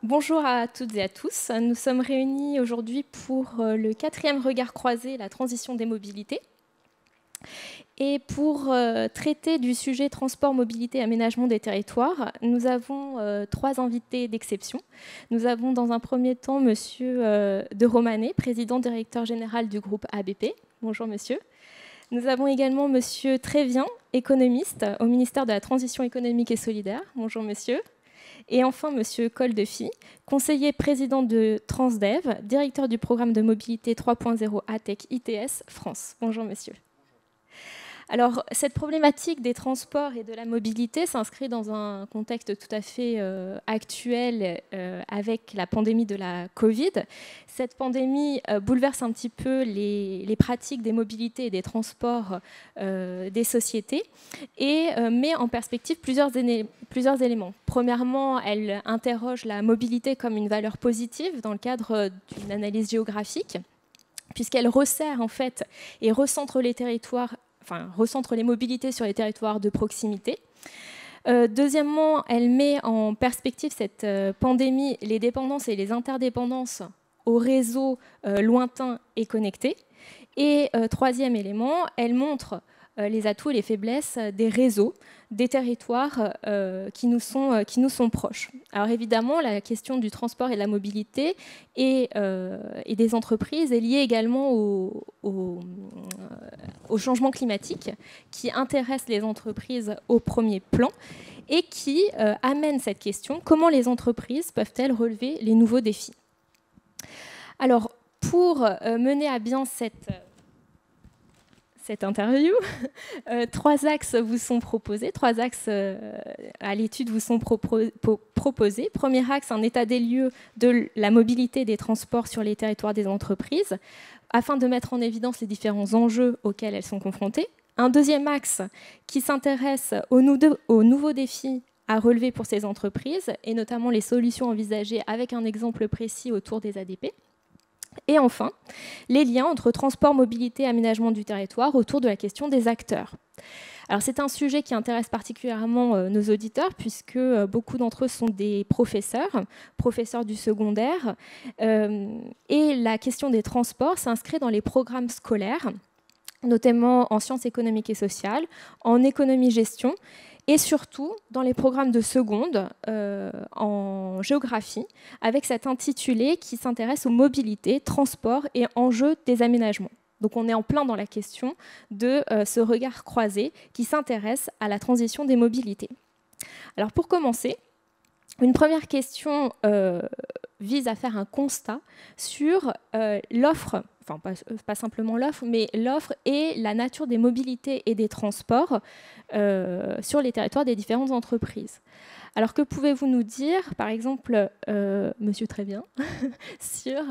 Bonjour à toutes et à tous. Nous sommes réunis aujourd'hui pour le 4e regard croisé, la transition des mobilités. Et pour traiter du sujet transport, mobilité, aménagement des territoires, nous avons 3 invités d'exception. Nous avons dans un premier temps Monsieur de Romanet, président directeur général du groupe ABP. Bonjour monsieur. Nous avons également Monsieur Trévien, économiste au ministère de la Transition économique et solidaire. Bonjour monsieur. Et enfin, Monsieur Coldefy, conseiller président de Transdev, directeur du programme de mobilité 3.0 ATEC ITS France. Bonjour, monsieur. Alors, cette problématique des transports et de la mobilité s'inscrit dans un contexte tout à fait actuel avec la pandémie de la Covid. Cette pandémie bouleverse un petit peu les pratiques des mobilités et des transports des sociétés et met en perspective plusieurs éléments. Premièrement, elle interroge la mobilité comme une valeur positive dans le cadre d'une analyse géographique, puisqu'elle resserre en fait et recentre les territoires, recentre les mobilités sur les territoires de proximité. Deuxièmement, elle met en perspective cette pandémie, les dépendances et les interdépendances aux réseaux lointains et connectés. Et troisième élément, elle montre les atouts et les faiblesses des réseaux, des territoires qui nous sont proches. Alors évidemment, la question du transport et de la mobilité et des entreprises est liée également au changement climatique qui intéresse les entreprises au premier plan et qui amène cette question: comment les entreprises peuvent-elles relever les nouveaux défis? Alors, pour mener à bien cette interview, 3 axes vous sont proposés, 3 axes à l'étude vous sont proposés. Premier axe, un état des lieux de la mobilité des transports sur les territoires des entreprises, afin de mettre en évidence les différents enjeux auxquels elles sont confrontées. Un deuxième axe qui s'intéresse aux nouveaux défis à relever pour ces entreprises, et notamment les solutions envisagées avec un exemple précis autour des ADP. Et enfin, les liens entre transport, mobilité et aménagement du territoire autour de la question des acteurs. Alors c'est un sujet qui intéresse particulièrement nos auditeurs, puisque beaucoup d'entre eux sont des professeurs du secondaire, et la question des transports s'inscrit dans les programmes scolaires, notamment en sciences économiques et sociales, en économie-gestion, et surtout dans les programmes de seconde en géographie, avec cet intitulé qui s'intéresse aux mobilités, transports et enjeux des aménagements. Donc on est en plein dans la question de ce regard croisé qui s'intéresse à la transition des mobilités. Alors pour commencer, une première question vise à faire un constat sur l'offre, enfin pas simplement l'offre, mais l'offre et la nature des mobilités et des transports sur les territoires des différentes entreprises. Alors que pouvez-vous nous dire, par exemple, Monsieur Trévien, sur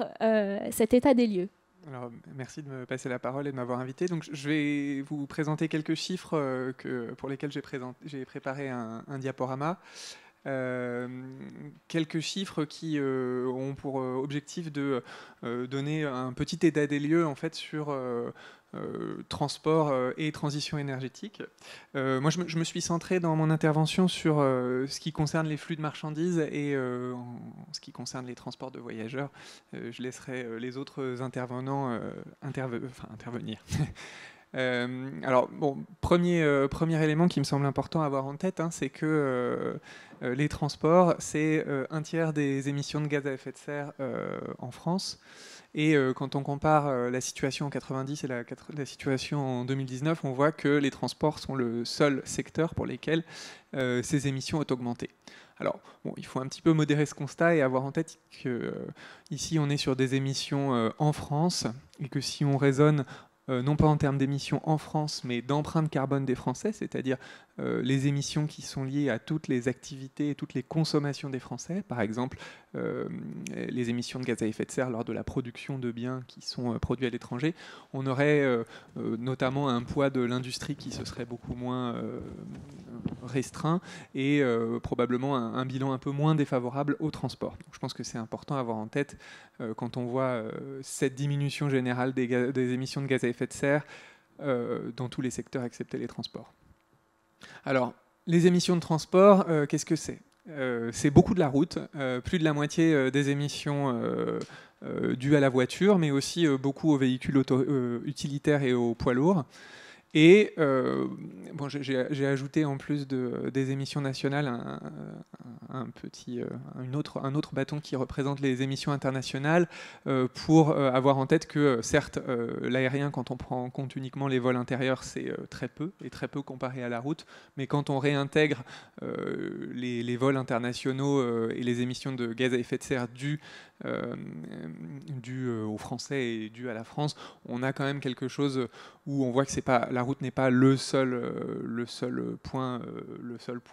cet état des lieux? Alors, merci de me passer la parole et de m'avoir invité. Donc, je vais vous présenter quelques chiffres pour lesquels j'ai préparé un diaporama. Quelques chiffres qui ont pour objectif de donner un petit état des lieux en fait sur transport et transition énergétique. Moi, je me suis centré dans mon intervention sur ce qui concerne les flux de marchandises et en ce qui concerne les transports de voyageurs. Je laisserai les autres intervenants intervenir. Alors, bon, premier élément qui me semble important à avoir en tête, c'est que les transports, c'est un tiers des émissions de gaz à effet de serre en France. Et quand on compare la situation en 90 et la situation en 2019, on voit que les transports sont le seul secteur pour lesquels ces émissions ont augmenté. Alors, bon, il faut un petit peu modérer ce constat et avoir en tête qu'ici, on est sur des émissions en France et que si on raisonne non pas en termes d'émissions en France, mais d'empreinte carbone des Français, c'est-à-dire les émissions qui sont liées à toutes les activités et toutes les consommations des Français, par exemple les émissions de gaz à effet de serre lors de la production de biens qui sont produits à l'étranger, on aurait notamment un poids de l'industrie qui se serait beaucoup moins restreint et probablement un bilan un peu moins défavorable au transport. Donc, je pense que c'est important à avoir en tête quand on voit cette diminution générale des émissions de gaz à effet de serre dans tous les secteurs excepté les transports. Alors, les émissions de transport, qu'est-ce que c'est ? c'est beaucoup de la route, plus de la moitié des émissions dues à la voiture, mais aussi beaucoup aux véhicules utilitaires et aux poids lourds. Et bon, j'ai ajouté en plus des émissions nationales un autre bâton qui représente les émissions internationales pour avoir en tête que certes l'aérien, quand on prend en compte uniquement les vols intérieurs, c'est très peu comparé à la route, mais quand on réintègre les vols internationaux et les émissions de gaz à effet de serre dues aux Français et dues à la France, on a quand même quelque chose où on voit que la route n'est pas le seul point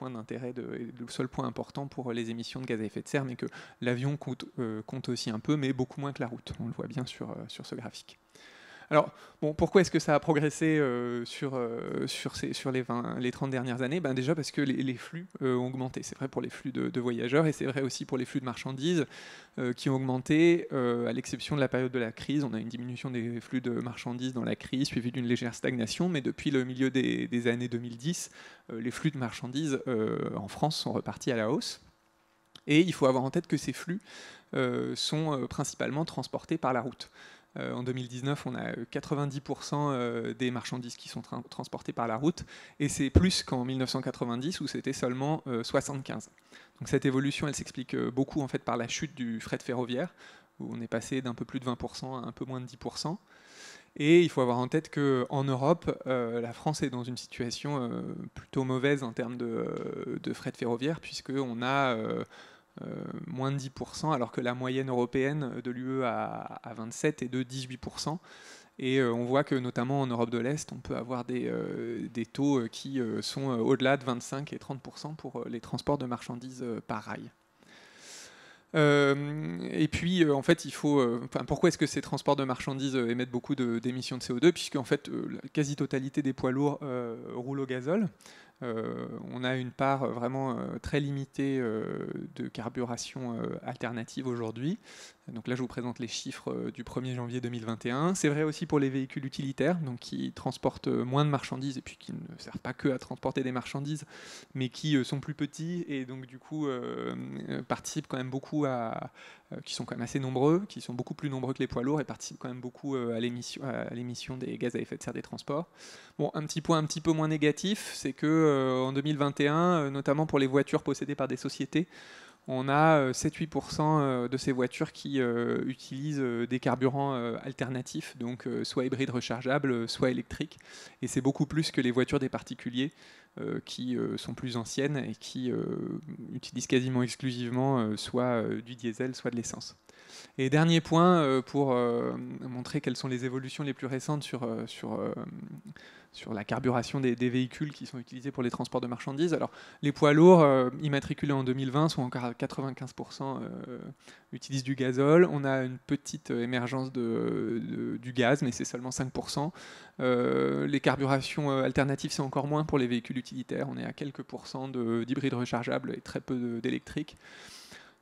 d'intérêt, le seul point important pour les émissions de gaz à effet de serre, mais que l'avion compte aussi un peu, mais beaucoup moins que la route. On le voit bien sur ce graphique. Alors, bon, pourquoi est-ce que ça a progressé sur les 30 dernières années? Déjà parce que les flux ont augmenté. C'est vrai pour les flux de voyageurs et c'est vrai aussi pour les flux de marchandises qui ont augmenté, à l'exception de la période de la crise. On a une diminution des flux de marchandises dans la crise, suivie d'une légère stagnation, mais depuis le milieu des années 2010, les flux de marchandises en France sont repartis à la hausse. Et il faut avoir en tête que ces flux sont principalement transportés par la route. En 2019, on a 90% des marchandises qui sont transportées par la route, et c'est plus qu'en 1990 où c'était seulement 75%. Donc cette évolution, elle s'explique beaucoup en fait par la chute du fret ferroviaire, où on est passé d'un peu plus de 20% à un peu moins de 10%. Et il faut avoir en tête qu'en Europe, la France est dans une situation plutôt mauvaise en termes de fret ferroviaire, puisqu'on a moins de 10%, alors que la moyenne européenne de l'UE à 27 est de 18%. Et on voit que notamment en Europe de l'Est, on peut avoir des taux qui sont au-delà de 25 et 30% pour les transports de marchandises par rail. Et puis, en fait, pourquoi est-ce que ces transports de marchandises émettent beaucoup d'émissions de CO2? Puisque en fait, la quasi-totalité des poids lourds roulent au gazole. On a une part vraiment très limitée de carburation alternative aujourd'hui. Donc là, je vous présente les chiffres du 1er janvier 2021. C'est vrai aussi pour les véhicules utilitaires, donc qui transportent moins de marchandises et puis qui ne servent pas que à transporter des marchandises, mais qui sont plus petits et donc du coup participent quand même beaucoup qui sont quand même assez nombreux, qui sont beaucoup plus nombreux que les poids lourds et participent quand même beaucoup à l'émission des gaz à effet de serre des transports. Bon, un petit point un petit peu moins négatif, c'est que en 2021, notamment pour les voitures possédées par des sociétés, on a 7-8% de ces voitures qui utilisent des carburants alternatifs, donc soit hybrides rechargeables, soit électriques. Et c'est beaucoup plus que les voitures des particuliers qui sont plus anciennes et qui utilisent quasiment exclusivement soit du diesel, soit de l'essence. Et dernier point, pour montrer quelles sont les évolutions les plus récentes sur la carburation des véhicules qui sont utilisés pour les transports de marchandises. Alors, les poids lourds immatriculés en 2020 sont encore à 95% utilisent du gazole. On a une petite émergence du gaz, mais c'est seulement 5%. Les carburations alternatives, c'est encore moins pour les véhicules utilitaires. On est à quelques pourcents d'hybrides rechargeables et très peu d'électriques.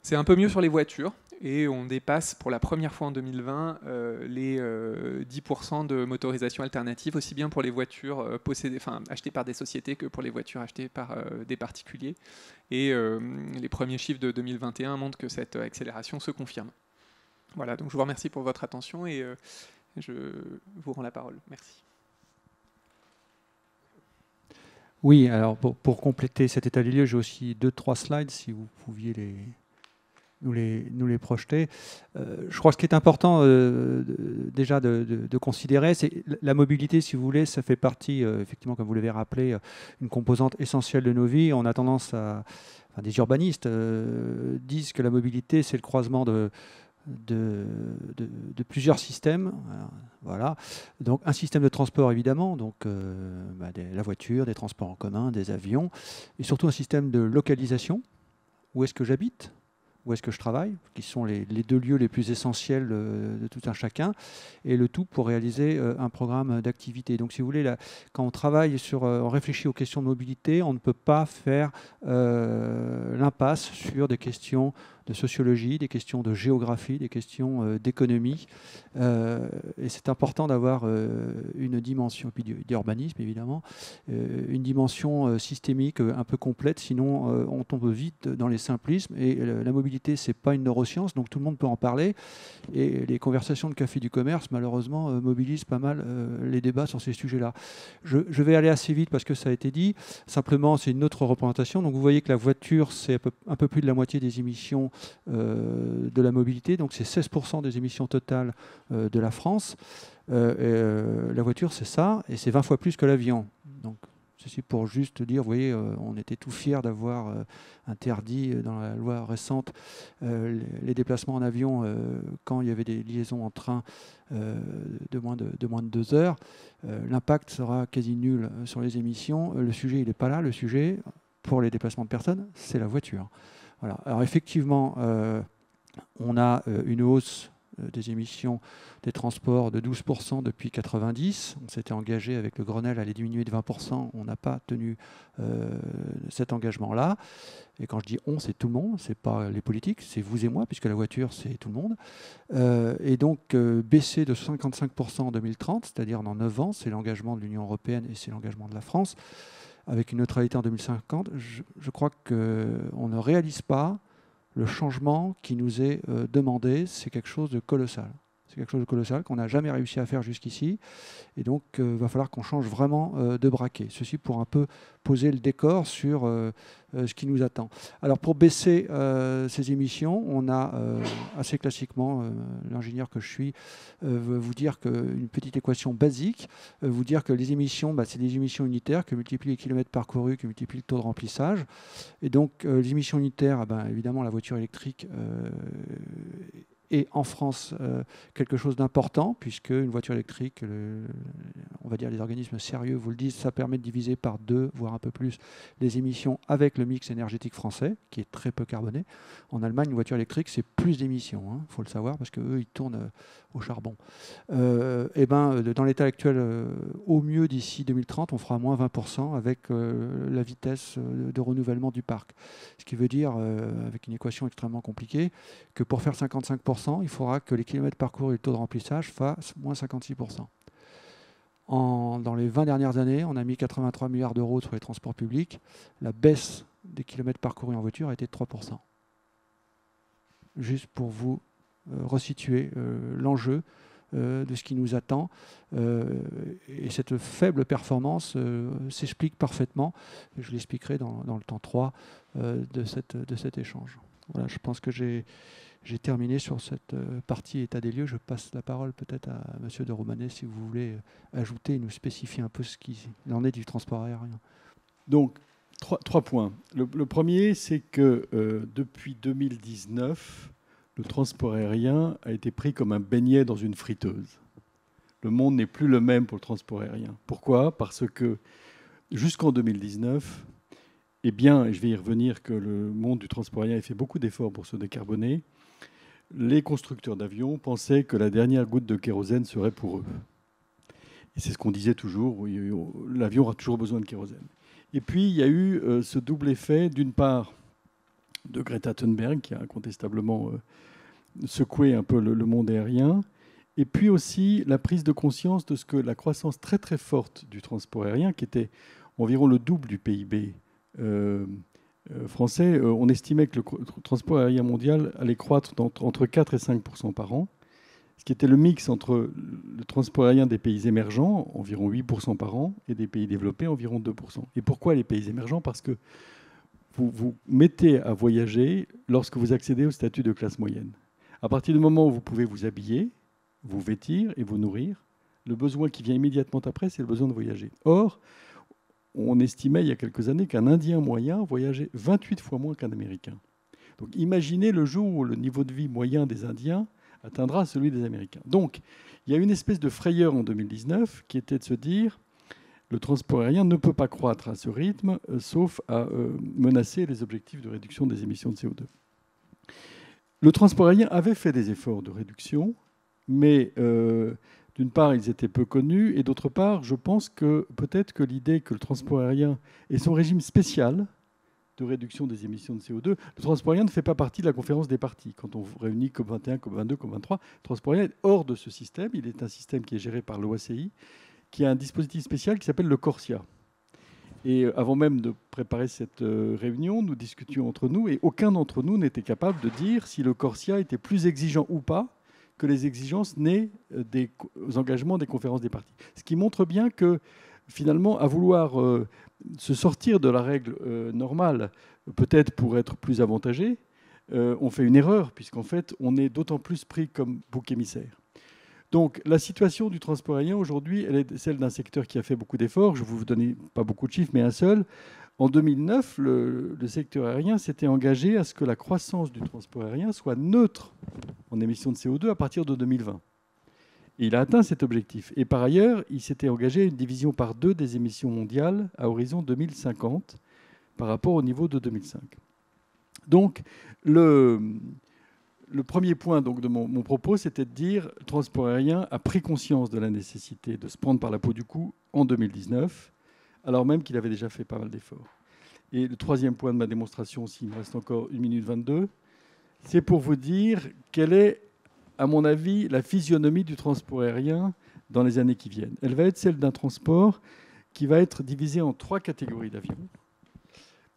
C'est un peu mieux sur les voitures et on dépasse pour la première fois en 2020 les 10% de motorisation alternative, aussi bien pour les voitures achetées par des sociétés que pour les voitures achetées par des particuliers. Et les premiers chiffres de 2021 montrent que cette accélération se confirme. Voilà, donc je vous remercie pour votre attention et je vous rends la parole. Merci. Oui, alors pour compléter cet état des lieux, j'ai aussi 2-3 slides, si vous pouviez nous les projeter. Je crois que ce qui est important déjà de considérer, c'est la mobilité, si vous voulez, ça fait partie, effectivement, comme vous l'avez rappelé, une composante essentielle de nos vies. On a tendance des urbanistes disent que la mobilité, c'est le croisement de plusieurs systèmes. Voilà. Donc un système de transport évidemment, donc la voiture, des transports en commun, des avions, et surtout un système de localisation. Où est-ce que j'habite ? Où est-ce que je travaille, qui sont les deux lieux les plus essentiels de tout un chacun, et le tout pour réaliser un programme d'activité. Donc si vous voulez, là, quand on travaille on réfléchit aux questions de mobilité, on ne peut pas faire l'impasse sur des questions de de sociologie, des questions de géographie, des questions d'économie. Et c'est important d'avoir une dimension, puis d'urbanisme évidemment, une dimension systémique un peu complète, sinon on tombe vite dans les simplismes. Et la mobilité, c'est pas une neuroscience, donc tout le monde peut en parler. Et les conversations de café du commerce, malheureusement, mobilisent pas mal les débats sur ces sujets-là. Je vais aller assez vite parce que ça a été dit. Simplement, c'est une autre représentation. Donc vous voyez que la voiture, c'est un peu plus de la moitié des émissions de la mobilité. Donc c'est 16% des émissions totales de la France. La voiture, c'est ça, et c'est 20 fois plus que l'avion. Donc ceci pour juste dire, vous voyez, on était tout fiers d'avoir interdit dans la loi récente les déplacements en avion quand il y avait des liaisons en train de moins de 2 heures. L'impact sera quasi nul sur les émissions. Le sujet, il n'est pas là. Le sujet, pour les déplacements de personnes, c'est la voiture. Voilà. Alors effectivement, on a une hausse des émissions des transports de 12% depuis 1990. On s'était engagé avec le Grenelle à les diminuer de 20%. On n'a pas tenu cet engagement-là. Et quand je dis on, c'est tout le monde, c'est pas les politiques, c'est vous et moi, puisque la voiture, c'est tout le monde. Et donc, baisser de 55% en 2030, c'est-à-dire dans 9 ans, c'est l'engagement de l'Union européenne et c'est l'engagement de la France, avec une neutralité en 2050, je crois qu'on ne réalise pas le changement qui nous est demandé. C'est quelque chose de colossal. C'est quelque chose de colossal qu'on n'a jamais réussi à faire jusqu'ici. Et donc, il va falloir qu'on change vraiment de braquet. Ceci pour un peu poser le décor sur ce qui nous attend. Alors, pour baisser ces émissions, on a assez classiquement, l'ingénieur que je suis, veut vous dire qu'une petite équation basique, vous dire que les émissions, c'est des émissions unitaires que multiplient les kilomètres parcourus, que multiplient le taux de remplissage. Et donc, les émissions unitaires, évidemment, la voiture électrique et en France, quelque chose d'important, puisque une voiture électrique, on va dire les organismes sérieux vous le disent, ça permet de diviser par 2, voire un peu plus, les émissions avec le mix énergétique français, qui est très peu carboné. En Allemagne, une voiture électrique, c'est plus d'émissions, il faut le savoir, parce qu'eux, ils tournent au charbon. Dans l'état actuel, au mieux, d'ici 2030, on fera moins 20% avec la vitesse de renouvellement du parc. Ce qui veut dire, avec une équation extrêmement compliquée, que pour faire 55%, il faudra que les kilomètres parcourus et le taux de remplissage fassent moins 56%. Dans les 20 dernières années, on a mis 83 milliards d'euros sur les transports publics. La baisse des kilomètres parcourus en voiture a été de 3%. Juste pour vous resituer l'enjeu de ce qui nous attend. Et cette faible performance s'explique parfaitement. Je l'expliquerai dans le temps 3 de cet échange. Voilà, je pense que j'ai terminé sur cette partie état des lieux. Je passe la parole peut-être à M. de Romanet si vous voulez ajouter et nous spécifier un peu ce qu'il en est du transport aérien. Donc, trois points. Le premier, c'est que depuis 2019, le transport aérien a été pris comme un beignet dans une friteuse. Le monde n'est plus le même pour le transport aérien. Pourquoi ? Parce que jusqu'en 2019, et je vais y revenir, que le monde du transport aérien a fait beaucoup d'efforts pour se décarboner. Les constructeurs d'avions pensaient que la dernière goutte de kérosène serait pour eux. Et c'est ce qu'on disait toujours, l'avion aura toujours besoin de kérosène. Et puis, il y a eu ce double effet, d'une part, de Greta Thunberg, qui a incontestablement secoué un peu le monde aérien, et puis aussi la prise de conscience de ce que la croissance très très forte du transport aérien, qui était environ le double du PIB français, on estimait que le transport aérien mondial allait croître entre 4 et 5% par an, ce qui était le mix entre le transport aérien des pays émergents, environ 8% par an, et des pays développés, environ 2%. Et pourquoi les pays émergents ? Parce que vous mettez à voyager lorsque vous accédez au statut de classe moyenne. À partir du moment où vous pouvez vous habiller, vous vêtir et vous nourrir, le besoin qui vient immédiatement après, c'est le besoin de voyager. Or, on estimait il y a quelques années qu'un Indien moyen voyageait 28 fois moins qu'un Américain. Donc imaginez le jour où le niveau de vie moyen des Indiens atteindra celui des Américains. Donc il y a une espèce de frayeur en 2019 qui était de se dire le transport aérien ne peut pas croître à ce rythme, sauf à menacer les objectifs de réduction des émissions de CO2. Le transport aérien avait fait des efforts de réduction, mais d'une part, ils étaient peu connus, et d'autre part, je pense que peut-être que l'idée que le transport aérien ait son régime spécial de réduction des émissions de CO2. Le transport aérien ne fait pas partie de la conférence des parties. Quand on réunit COP21, COP22, COP23, le transport aérien est hors de ce système. Il est un système qui est géré par l'OACI, qui a un dispositif spécial qui s'appelle le CORSIA. Et avant même de préparer cette réunion, nous discutions entre nous et aucun d'entre nous n'était capable de dire si le CORSIA était plus exigeant ou pas que les exigences nées des engagements des conférences des parties. Ce qui montre bien que finalement, à vouloir se sortir de la règle normale, peut-être pour être plus avantagé, on fait une erreur, puisqu'en fait, on est d'autant plus pris comme bouc émissaire. Donc, la situation du transport aérien aujourd'hui, elle est celle d'un secteur qui a fait beaucoup d'efforts. Je ne vais vous donner pas beaucoup de chiffres, mais un seul. En 2009, le secteur aérien s'était engagé à ce que la croissance du transport aérien soit neutre en émissions de CO2 à partir de 2020. Et il a atteint cet objectif. Et par ailleurs, il s'était engagé à une division par 2 des émissions mondiales à horizon 2050 par rapport au niveau de 2005. Donc, le premier point donc, de mon propos, c'était de dire que le transport aérien a pris conscience de la nécessité de se prendre par la peau du cou en 2019, alors même qu'il avait déjà fait pas mal d'efforts. Et le troisième point de ma démonstration, s'il me reste encore 1 minute 22, c'est pour vous dire quelle est, à mon avis, la physionomie du transport aérien dans les années qui viennent. Elle va être celle d'un transport qui va être divisé en 3 catégories d'avions.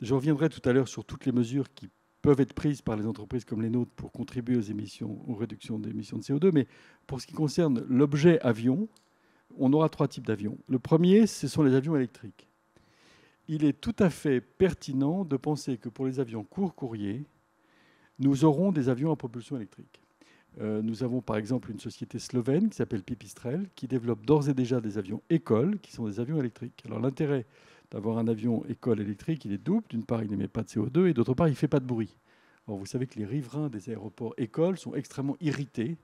Je reviendrai tout à l'heure sur toutes les mesures qui peuvent être prises par les entreprises comme les nôtres pour contribuer aux réductions d'émissions de CO2. Mais pour ce qui concerne l'objet avion, on aura 3 types d'avions. Le premier, ce sont les avions électriques. Il est tout à fait pertinent de penser que pour les avions court courrier, nous aurons des avions à propulsion électrique. Nous avons par exemple une société slovène qui s'appelle Pipistrel, qui développe d'ores et déjà des avions écoles, qui sont des avions électriques. Alors l'intérêt d'avoir un avion école électrique, il est double. D'une part, il n'émet pas de CO2 et d'autre part, il ne fait pas de bruit. Alors, vous savez que les riverains des aéroports écoles sont extrêmement irrités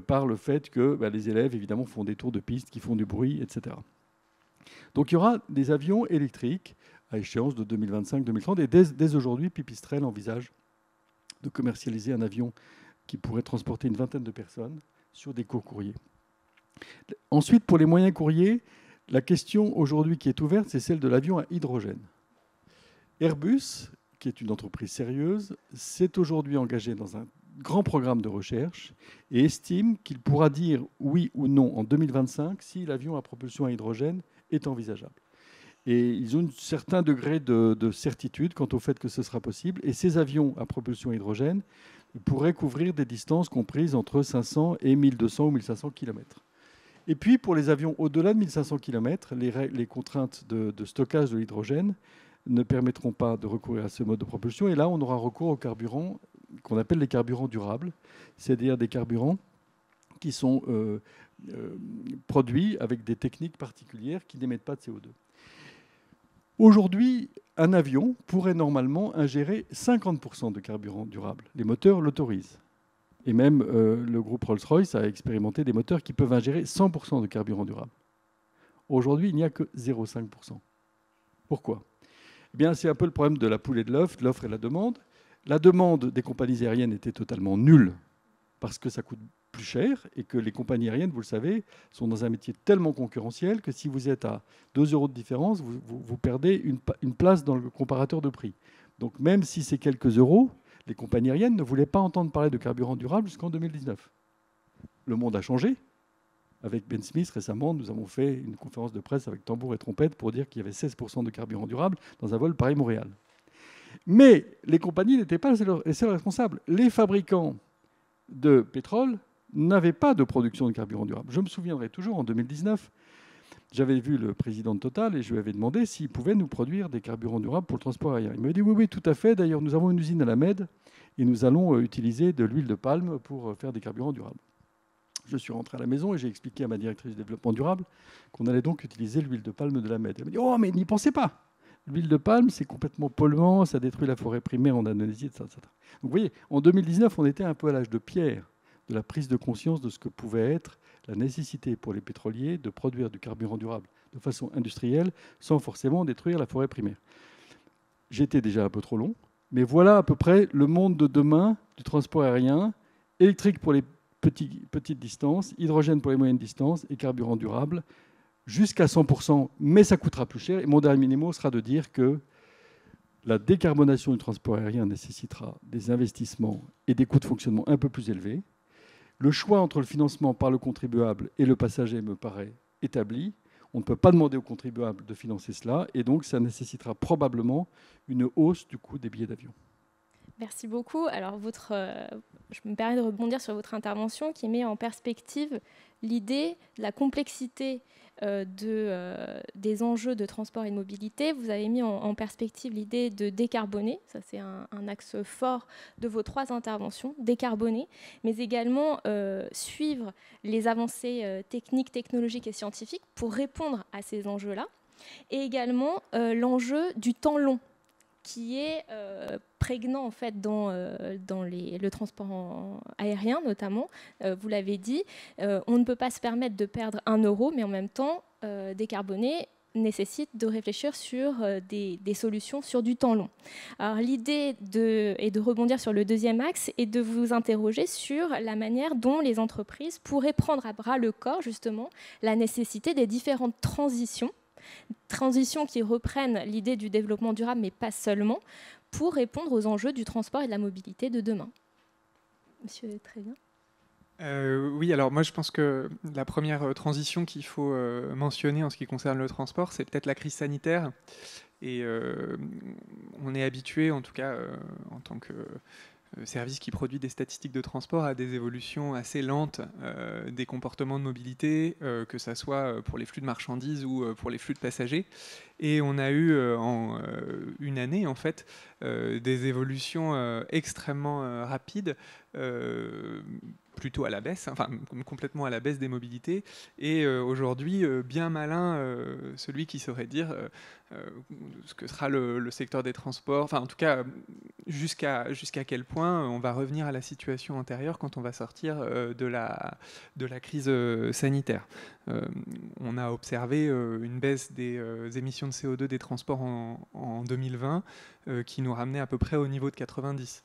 par le fait que les élèves, évidemment, font des tours de piste qui font du bruit, etc. Donc, il y aura des avions électriques à échéance de 2025-2030. Et dès aujourd'hui, Pipistrel envisage de commercialiser un avion qui pourrait transporter une vingtaine de personnes sur des courts courriers. Ensuite, pour les moyens courriers, la question aujourd'hui qui est ouverte, c'est celle de l'avion à hydrogène. Airbus, qui est une entreprise sérieuse, s'est aujourd'hui engagé dans un grand programme de recherche et estime qu'il pourra dire oui ou non en 2025 si l'avion à propulsion à hydrogène est envisageable. Et ils ont un certain degré de certitude quant au fait que ce sera possible. Et ces avions à propulsion à hydrogène pourraient couvrir des distances comprises entre 500 et 1200 ou 1500 km. Et puis, pour les avions au-delà de 1500 km, les contraintes de stockage de l'hydrogène ne permettront pas de recourir à ce mode de propulsion. Et là, on aura recours aux carburants qu'on appelle les carburants durables, c'est-à-dire des carburants qui sont produits avec des techniques particulières qui n'émettent pas de CO2. Aujourd'hui, un avion pourrait normalement ingérer 50% de carburant durable. Les moteurs l'autorisent. Et même le groupe Rolls-Royce a expérimenté des moteurs qui peuvent ingérer 100% de carburant durable. Aujourd'hui, il n'y a que 0,5%. Pourquoi ? Eh bien, c'est un peu le problème de la poule et de l'offre et la demande. La demande des compagnies aériennes était totalement nulle parce que ça coûte plus cher et que les compagnies aériennes, vous le savez, sont dans un métier tellement concurrentiel que si vous êtes à 2 € de différence, vous perdez une place dans le comparateur de prix. Donc même si c'est quelques euros, les compagnies aériennes ne voulaient pas entendre parler de carburant durable jusqu'en 2019. Le monde a changé. Avec Ben Smith, récemment, nous avons fait une conférence de presse avec tambour et trompette pour dire qu'il y avait 16% de carburant durable dans un vol Paris-Montréal. Mais les compagnies n'étaient pas les seuls responsables. Les fabricants de pétrole n'avaient pas de production de carburant durable. Je me souviendrai toujours, en 2019, j'avais vu le président de Total et je lui avais demandé s'il pouvait nous produire des carburants durables pour le transport aérien. Il m'avait dit oui, tout à fait. D'ailleurs, nous avons une usine à la Med et nous allons utiliser de l'huile de palme pour faire des carburants durables. Je suis rentré à la maison et j'ai expliqué à ma directrice du développement durable qu'on allait donc utiliser l'huile de palme de la Med. Elle m'a dit « Oh, mais n'y pensez pas. L'huile de palme, c'est complètement polluant, ça détruit la forêt primaire en Indonésie, etc. » Donc vous voyez, en 2019, on était un peu à l'âge de pierre de la prise de conscience de ce que pouvait être la nécessité pour les pétroliers de produire du carburant durable de façon industrielle sans forcément détruire la forêt primaire. J'étais déjà un peu trop long, mais voilà à peu près le monde de demain du transport aérien, électrique pour les petites distances, hydrogène pour les moyennes distances et carburant durable, jusqu'à 100%, mais ça coûtera plus cher. Et mon dernier mot sera de dire que La décarbonation du transport aérien nécessitera des investissements et des coûts de fonctionnement un peu plus élevés. Le choix entre le financement par le contribuable et le passager me paraît établi. On ne peut pas demander au contribuable de financer cela, et donc ça nécessitera probablement une hausse du coût des billets d'avion. Merci beaucoup. Alors, je me permets de rebondir sur votre intervention qui met en perspective l'idée de la complexité des enjeux de transport et de mobilité. Vous avez mis en perspective l'idée de décarboner. Ça, c'est un axe fort de vos 3 interventions. Décarboner, mais également suivre les avancées techniques, technologiques et scientifiques pour répondre à ces enjeux-là. Et également l'enjeu du temps long, qui est prégnant en fait dans le transport aérien notamment. Vous l'avez dit, on ne peut pas se permettre de perdre 1 euro, mais en même temps, décarboner nécessite de réfléchir sur des solutions sur du temps long. Alors l'idée est de rebondir sur le 2e axe et de vous interroger sur la manière dont les entreprises pourraient prendre à bras le corps justement la nécessité des différentes transitions qui reprennent l'idée du développement durable, mais pas seulement, pour répondre aux enjeux du transport et de la mobilité de demain. Monsieur Trévien. Oui, alors moi je pense que la première transition qu'il faut mentionner en ce qui concerne le transport, c'est peut-être la crise sanitaire. Et on est habitué, en tout cas en tant que service qui produit des statistiques de transport, à des évolutions assez lentes des comportements de mobilité, que ce soit pour les flux de marchandises ou pour les flux de passagers. Et on a eu en une année, en fait, des évolutions extrêmement rapides, plutôt à la baisse, enfin complètement à la baisse des mobilités. Et aujourd'hui, bien malin celui qui saurait dire ce que sera le secteur des transports, enfin en tout cas jusqu'à quel point on va revenir à la situation antérieure quand on va sortir de la crise sanitaire. On a observé une baisse des émissions de CO2 des transports en 2020 qui nous ramenait à peu près au niveau de 90.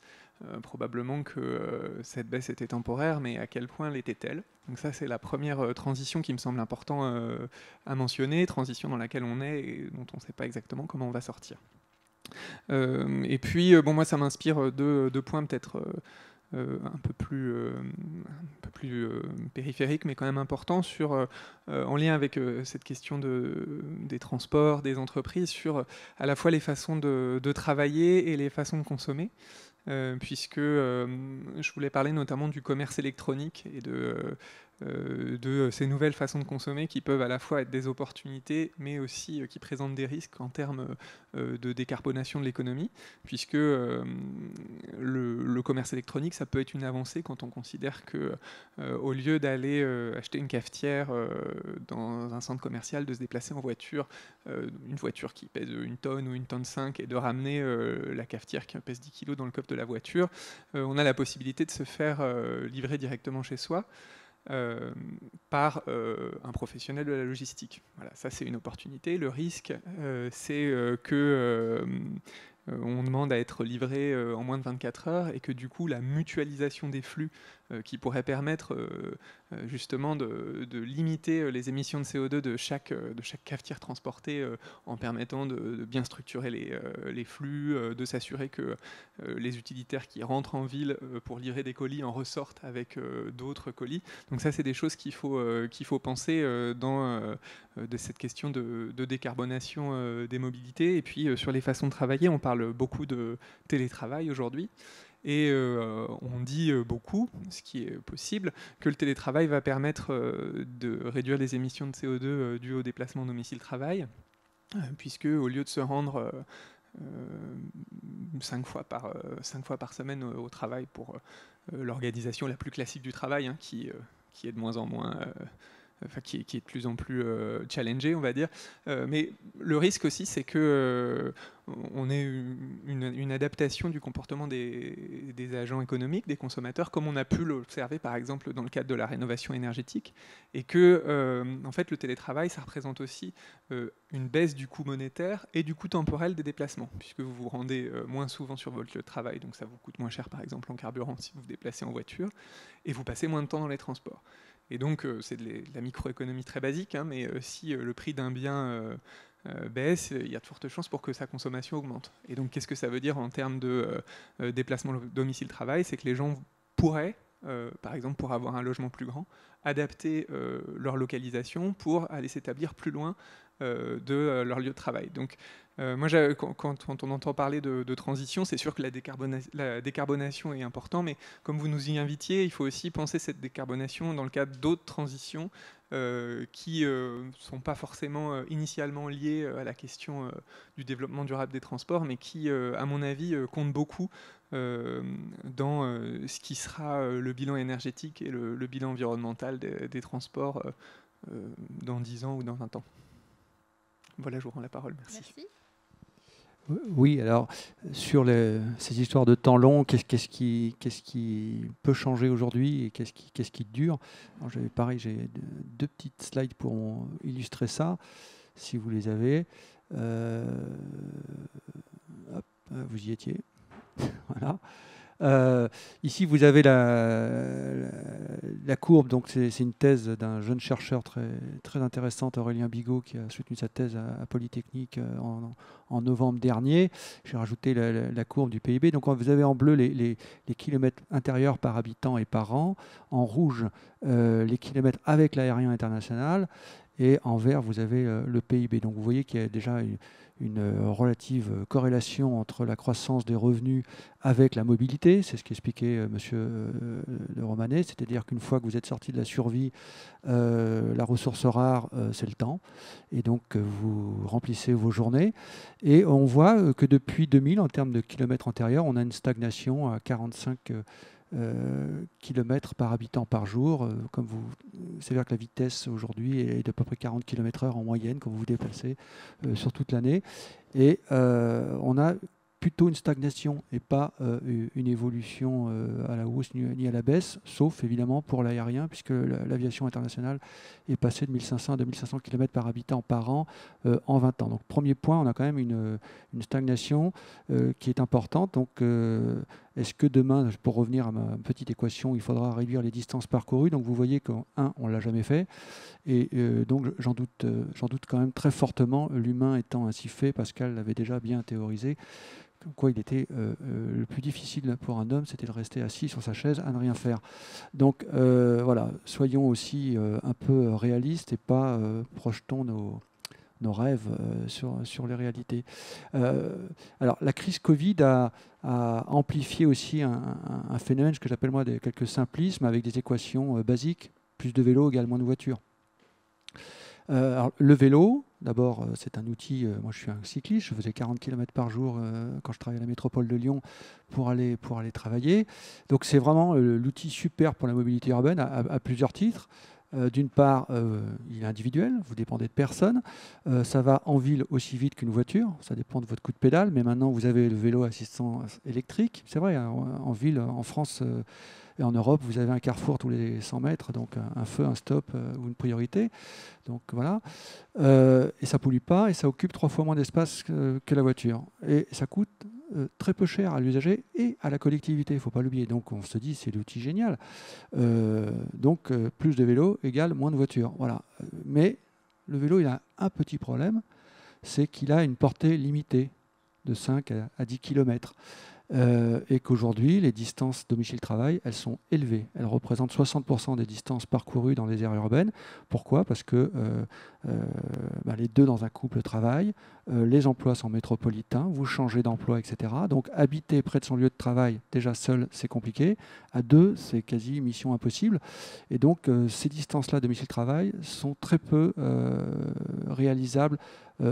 Probablement que cette baisse était temporaire, mais à quel point l'était-elle? Donc ça, c'est la première transition qui me semble important à mentionner, transition dans laquelle on est et dont on ne sait pas exactement comment on va sortir. Et puis, bon, moi, ça m'inspire deux points peut-être un peu plus périphériques, mais quand même importants, en lien avec cette question des transports, des entreprises, sur à la fois les façons de travailler et les façons de consommer. Puisque je voulais parler notamment du commerce électronique et de ces nouvelles façons de consommer qui peuvent à la fois être des opportunités, mais aussi qui présentent des risques en termes de décarbonation de l'économie, puisque le commerce électronique, ça peut être une avancée quand on considère que au lieu d'aller acheter une cafetière dans un centre commercial, de se déplacer en voiture, une voiture qui pèse 1 tonne ou 1,5 tonne, et de ramener la cafetière qui pèse 10 kg dans le coffre de la voiture, on a la possibilité de se faire livrer directement chez soi par un professionnel de la logistique. Voilà, ça c'est une opportunité. Le risque, c'est que on demande à être livré en moins de 24 heures et que du coup la mutualisation des flux qui pourrait permettre justement de limiter les émissions de CO2 de chaque cafetière transportée en permettant de bien structurer les flux, de s'assurer que les utilitaires qui rentrent en ville pour livrer des colis en ressortent avec d'autres colis. Donc ça, c'est des choses qu'il faut penser dans de cette question de décarbonation des mobilités. Et puis sur les façons de travailler, on parle beaucoup de télétravail aujourd'hui. Et on dit beaucoup, ce qui est possible, que le télétravail va permettre de réduire les émissions de CO2 dues au déplacement domicile-travail, puisque au lieu de se rendre 5 fois par semaine au travail pour l'organisation la plus classique du travail, hein, qui est de moins en moins... qui est de plus en plus challengé, on va dire. Mais le risque aussi, c'est que on ait une adaptation du comportement des agents économiques, des consommateurs, comme on a pu l'observer par exemple dans le cadre de la rénovation énergétique, et que en fait le télétravail, ça représente aussi une baisse du coût monétaire et du coût temporel des déplacements, puisque vous vous rendez moins souvent sur votre lieu de travail, donc ça vous coûte moins cher par exemple en carburant si vous vous déplacez en voiture, et vous passez moins de temps dans les transports. Et donc, c'est de la microéconomie très basique, hein, mais si le prix d'un bien baisse, il y a de fortes chances pour que sa consommation augmente. Et donc, qu'est-ce que ça veut dire en termes de déplacement domicile-travail? C'est que les gens pourraient, par exemple, pour avoir un logement plus grand, adapter leur localisation pour aller s'établir plus loin de leur lieu de travail. Donc, moi, quand on entend parler de transition, c'est sûr que la décarbonation est importante, mais comme vous nous y invitiez, il faut aussi penser cette décarbonation dans le cadre d'autres transitions qui ne sont pas forcément initialement liées à la question du développement durable des transports, mais qui, à mon avis, comptent beaucoup dans ce qui sera le bilan énergétique et le bilan environnemental des transports dans 10 ans ou dans 20 ans. Voilà, je vous rends la parole. Merci. Oui, alors sur ces histoires de temps long, qu'est-ce qui peut changer aujourd'hui et qu'est-ce qui dure? Alors, j'ai 2 petites slides pour illustrer ça, si vous les avez. Hop, vous y étiez. Voilà. Ici, vous avez la courbe. Donc, c'est une thèse d'un jeune chercheur très intéressant, Aurélien Bigot, qui a soutenu sa thèse à Polytechnique en novembre dernier. J'ai rajouté la courbe du PIB. Donc, vous avez en bleu les kilomètres intérieurs par habitant et par an. En rouge, les kilomètres avec l'aérien international. Et en vert, vous avez le PIB. Donc, vous voyez qu'il y a déjà une relative corrélation entre la croissance des revenus avec la mobilité. C'est ce qu'expliquait M. de Romanet, c'est-à-dire qu'une fois que vous êtes sorti de la survie, la ressource rare, c'est le temps. Et donc, vous remplissez vos journées. Et on voit que depuis 2000, en termes de kilomètres antérieurs, on a une stagnation à 45 kilomètres par habitant par jour. C'est-à-dire que la vitesse aujourd'hui est d'à peu près 40 km/h en moyenne quand vous vous déplacez sur toute l'année. Et on a plutôt une stagnation et pas une évolution à la hausse ni à la baisse, sauf évidemment pour l'aérien, puisque l'aviation internationale est passée de 1500 à 2500 km par habitant par an en 20 ans. Donc premier point, on a quand même une stagnation qui est importante. Donc est-ce que demain, pour revenir à ma petite équation, il faudra réduire les distances parcourues? Donc vous voyez qu'en 1, on ne l'a jamais fait. Et donc j'en doute quand même très fortement, l'humain étant ainsi fait. Pascal l'avait déjà bien théorisé. Comme quoi il était le plus difficile pour un homme, c'était de rester assis sur sa chaise à ne rien faire. Donc voilà, soyons aussi un peu réalistes et pas projetons nos rêves sur les réalités. Alors la crise Covid a amplifié aussi un phénomène que j'appelle moi quelques simplismes avec des équations basiques. Plus de vélos égale moins de voitures. Alors, le vélo, d'abord, c'est un outil. Moi, je suis un cycliste. Je faisais 40 km par jour quand je travaillais à la métropole de Lyon pour aller travailler. Donc, c'est vraiment l'outil super pour la mobilité urbaine à plusieurs titres. D'une part, il est individuel, vous dépendez de personne. Ça va en ville aussi vite qu'une voiture, ça dépend de votre coup de pédale. Mais maintenant, vous avez le vélo assistant électrique. C'est vrai, hein, en ville, en France et en Europe, vous avez un carrefour tous les 100 mètres, donc un feu, un stop ou une priorité. Donc voilà. Et ça ne pollue pas et ça occupe 3 fois moins d'espace que la voiture. Et ça coûte très peu cher à l'usager et à la collectivité, il ne faut pas l'oublier. Donc on se dit c'est l'outil génial. Donc plus de vélos égale moins de voitures. Voilà. Mais le vélo, il a un petit problème, c'est qu'il a une portée limitée de 5 à 10 km. Et qu'aujourd'hui, les distances domicile-travail, elles sont élevées. Elles représentent 60% des distances parcourues dans les aires urbaines. Pourquoi? Parce que les deux dans un couple travaillent, les emplois sont métropolitains, vous changez d'emploi, etc. Donc habiter près de son lieu de travail, déjà seul, c'est compliqué. À deux, c'est quasi mission impossible. Et donc ces distances-là, domicile-travail, sont très peu réalisables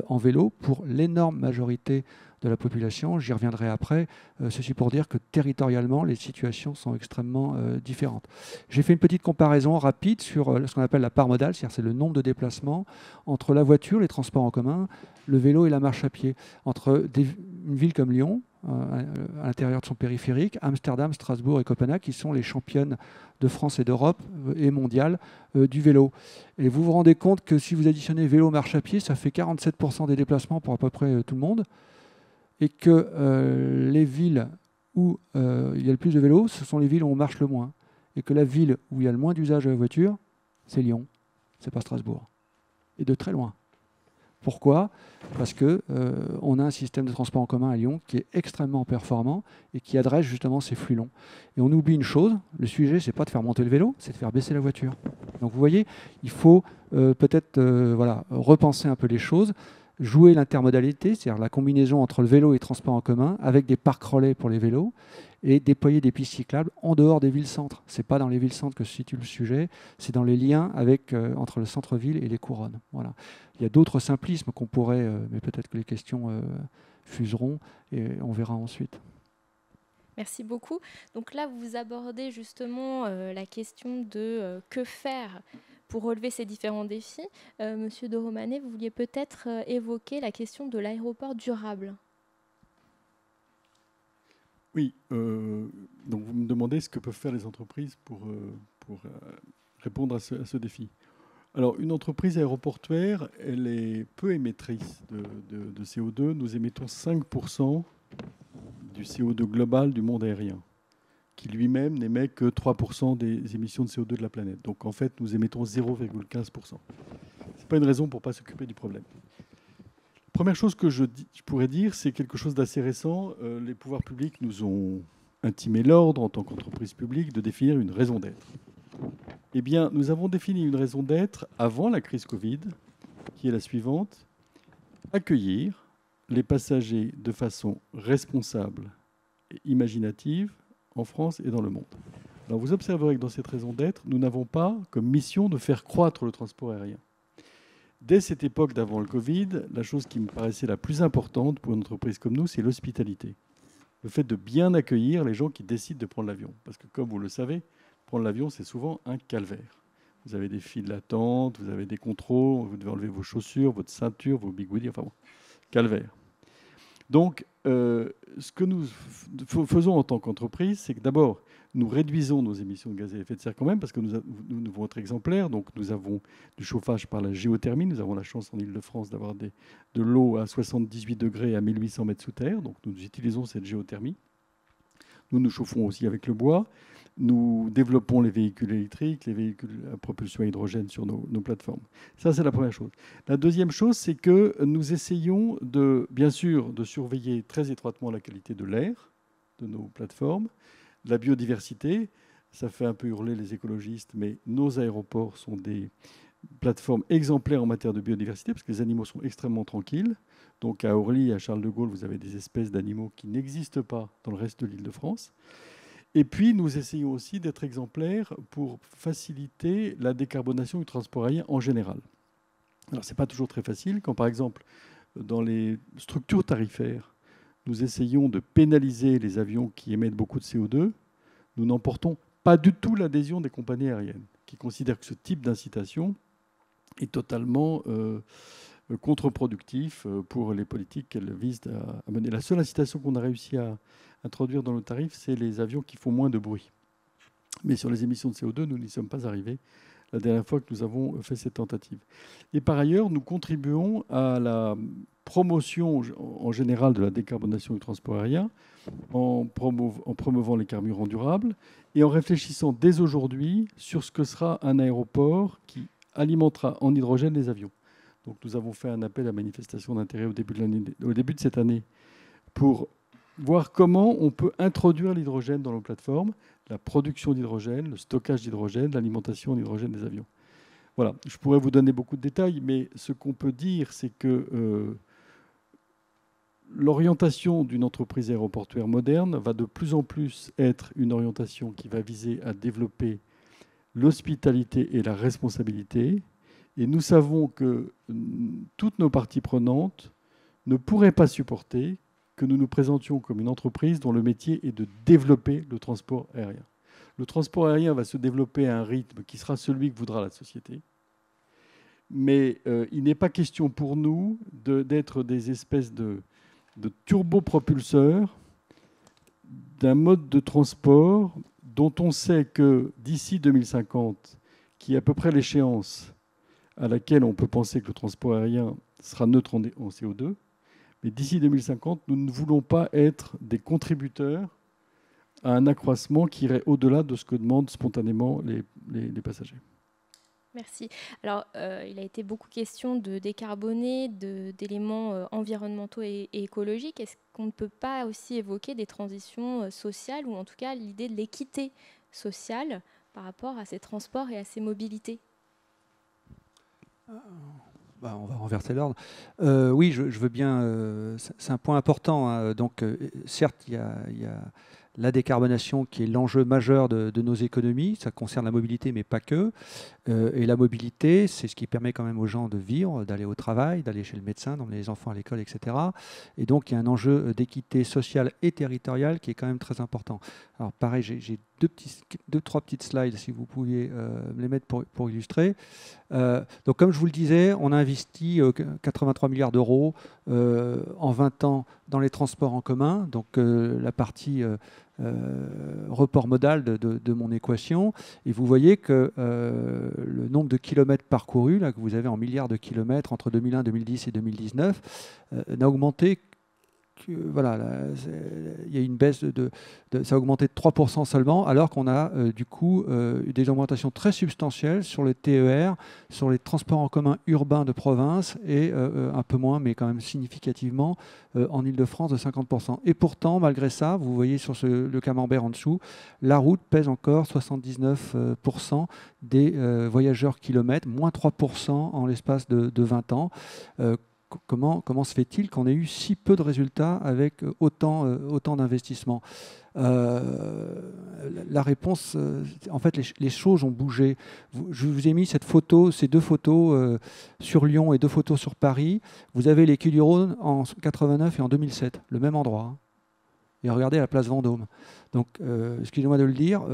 en vélo pour l'énorme majorité de la population. J'y reviendrai après. Ceci pour dire que territorialement, les situations sont extrêmement différentes. J'ai fait une petite comparaison rapide sur ce qu'on appelle la part modale, c'est-à-dire c'est le nombre de déplacements entre la voiture, les transports en commun, le vélo et la marche à pied. Entre une ville comme Lyon, à l'intérieur de son périphérique, Amsterdam, Strasbourg et Copenhague, qui sont les championnes de France et d'Europe et mondiales du vélo. Et vous vous rendez compte que si vous additionnez vélo, marche à pied, ça fait 47% des déplacements pour à peu près tout le monde. Et que les villes où il y a le plus de vélos, ce sont les villes où on marche le moins. Et que la ville où il y a le moins d'usage de la voiture, c'est Lyon, c'est pas Strasbourg. Et de très loin. Pourquoi ? Parce qu'on a un système de transport en commun à Lyon qui est extrêmement performant et qui adresse justement ces flux longs. Et on oublie une chose, le sujet, c'est pas de faire monter le vélo, c'est de faire baisser la voiture. Donc vous voyez, il faut peut-être repenser un peu les choses, jouer l'intermodalité, c'est-à-dire la combinaison entre le vélo et le transport en commun, avec des parcs relais pour les vélos, et déployer des pistes cyclables en dehors des villes-centres. Ce n'est pas dans les villes-centres que se situe le sujet, c'est dans les liens entre le centre-ville et les couronnes. Voilà. Il y a d'autres simplismes qu'on pourrait, mais peut-être que les questions fuseront, et on verra ensuite. Merci beaucoup. Donc là, vous abordez justement la question de que faire pour relever ces différents défis. Monsieur de Romanet, vous vouliez peut-être évoquer la question de l'aéroport durable. Oui, donc vous me demandez ce que peuvent faire les entreprises pour répondre à ce défi. Alors, une entreprise aéroportuaire, elle est peu émettrice de CO2. Nous émettons 5% du CO2 global du monde aérien, qui lui-même n'émet que 3% des émissions de CO2 de la planète. Donc, en fait, nous émettons 0,15%. Ce n'est pas une raison pour ne pas s'occuper du problème. Première chose que je pourrais dire, c'est quelque chose d'assez récent. Les pouvoirs publics nous ont intimé l'ordre, en tant qu'entreprise publique, de définir une raison d'être. Eh bien, nous avons défini une raison d'être avant la crise Covid, qui est la suivante: accueillir les passagers de façon responsable et imaginative en France et dans le monde. Alors, vous observerez que dans cette raison d'être, nous n'avons pas comme mission de faire croître le transport aérien. Dès cette époque d'avant le Covid, la chose qui me paraissait la plus importante pour une entreprise comme nous, c'est l'hospitalité. Le fait de bien accueillir les gens qui décident de prendre l'avion. Parce que, comme vous le savez, prendre l'avion, c'est souvent un calvaire. Vous avez des files d'attente, vous avez des contrôles, vous devez enlever vos chaussures, votre ceinture, vos bigoudis, enfin bon, calvaire. Donc, ce que nous faisons en tant qu'entreprise, c'est que d'abord, nous réduisons nos émissions de gaz à effet de serre quand même, parce que nous devons être exemplaires. Donc, nous avons du chauffage par la géothermie. Nous avons la chance en Île-de-France d'avoir de l'eau à 78 degrés à 1800 mètres sous terre. Donc, nous utilisons cette géothermie. Nous nous chauffons aussi avec le bois. Nous développons les véhicules électriques, les véhicules à propulsion à hydrogène sur nos plateformes. Ça, c'est la première chose. La deuxième chose, c'est que nous essayons, bien sûr, de surveiller très étroitement la qualité de l'air de nos plateformes, la biodiversité. Ça fait un peu hurler les écologistes, mais nos aéroports sont des plateformes exemplaires en matière de biodiversité, parce que les animaux sont extrêmement tranquilles. Donc à Orly, à Charles de Gaulle, vous avez des espèces d'animaux qui n'existent pas dans le reste de l'Île-de-France. Et puis, nous essayons aussi d'être exemplaires pour faciliter la décarbonation du transport aérien en général. Alors, ce n'est pas toujours très facile. Quand, par exemple, dans les structures tarifaires, nous essayons de pénaliser les avions qui émettent beaucoup de CO2, nous n'emportons pas du tout l'adhésion des compagnies aériennes, qui considèrent que ce type d'incitation est totalement contre-productif pour les politiques qu'elles visent à mener. La seule incitation qu'on a réussi à introduire dans nos tarifs, c'est les avions qui font moins de bruit. Mais sur les émissions de CO2, nous n'y sommes pas arrivés la dernière fois que nous avons fait cette tentative. Et par ailleurs, nous contribuons à la promotion en général de la décarbonation du transport aérien en promouvant les carburants durables et en réfléchissant dès aujourd'hui sur ce que sera un aéroport qui alimentera en hydrogène les avions. Donc nous avons fait un appel à manifestation d'intérêt au début de cette année pour voir comment on peut introduire l'hydrogène dans nos plateformes, la production d'hydrogène, le stockage d'hydrogène, l'alimentation en hydrogène des avions. Voilà, je pourrais vous donner beaucoup de détails, mais ce qu'on peut dire, c'est que l'orientation d'une entreprise aéroportuaire moderne va de plus en plus être une orientation qui va viser à développer l'hospitalité et la responsabilité. Et nous savons que toutes nos parties prenantes ne pourraient pas supporter que nous nous présentions comme une entreprise dont le métier est de développer le transport aérien. Le transport aérien va se développer à un rythme qui sera celui que voudra la société. Mais il n'est pas question pour nous d'être des espèces de turbopropulseurs d'un mode de transport dont on sait que d'ici 2050, qui est à peu près l'échéance à laquelle on peut penser que le transport aérien sera neutre en CO2, mais d'ici 2050, nous ne voulons pas être des contributeurs à un accroissement qui irait au-delà de ce que demandent spontanément les passagers. Merci. Alors, il a été beaucoup question de décarboner, d'éléments environnementaux et écologiques. Est-ce qu'on ne peut pas aussi évoquer des transitions sociales, ou en tout cas l'idée de l'équité sociale par rapport à ces transports et à ces mobilités? On va renverser l'ordre. Oui, je veux bien. C'est un point important, hein. Donc, certes, il y a la décarbonation qui est l'enjeu majeur de nos économies. Ça concerne la mobilité, mais pas que. Et la mobilité, c'est ce qui permet quand même aux gens de vivre, d'aller au travail, d'aller chez le médecin, d'emmener les enfants à l'école, etc. Et donc, il y a un enjeu d'équité sociale et territoriale qui est quand même très important. Alors, pareil, j'ai trois petites slides, si vous pouviez me les mettre pour illustrer. Donc, comme je vous le disais, on a investi 83 milliards d'euros en 20 ans dans les transports en commun. Donc, la partie report modal de mon équation. Et vous voyez que le nombre de kilomètres parcourus, là, que vous avez en milliards de kilomètres entre 2001, 2010 et 2019, n'a augmenté voilà, il y a une baisse ça a augmenté de 3% seulement, alors qu'on a du coup des augmentations très substantielles sur le TER, sur les transports en commun urbains de province et un peu moins, mais quand même significativement, en Île-de-France de 50%. Et pourtant, malgré ça, vous voyez sur le camembert en dessous, la route pèse encore 79% des voyageurs kilomètres, moins 3% en l'espace de 20 ans. Comment se fait-il qu'on ait eu si peu de résultats avec autant d'investissements? La réponse, en fait, les choses ont bougé. Je vous ai mis ces deux photos sur Lyon et deux photos sur Paris. Vous avez les Quais du Rhône en 89 et en 2007, le même endroit. Hein. Et regardez la place Vendôme. Donc, excusez-moi de le dire,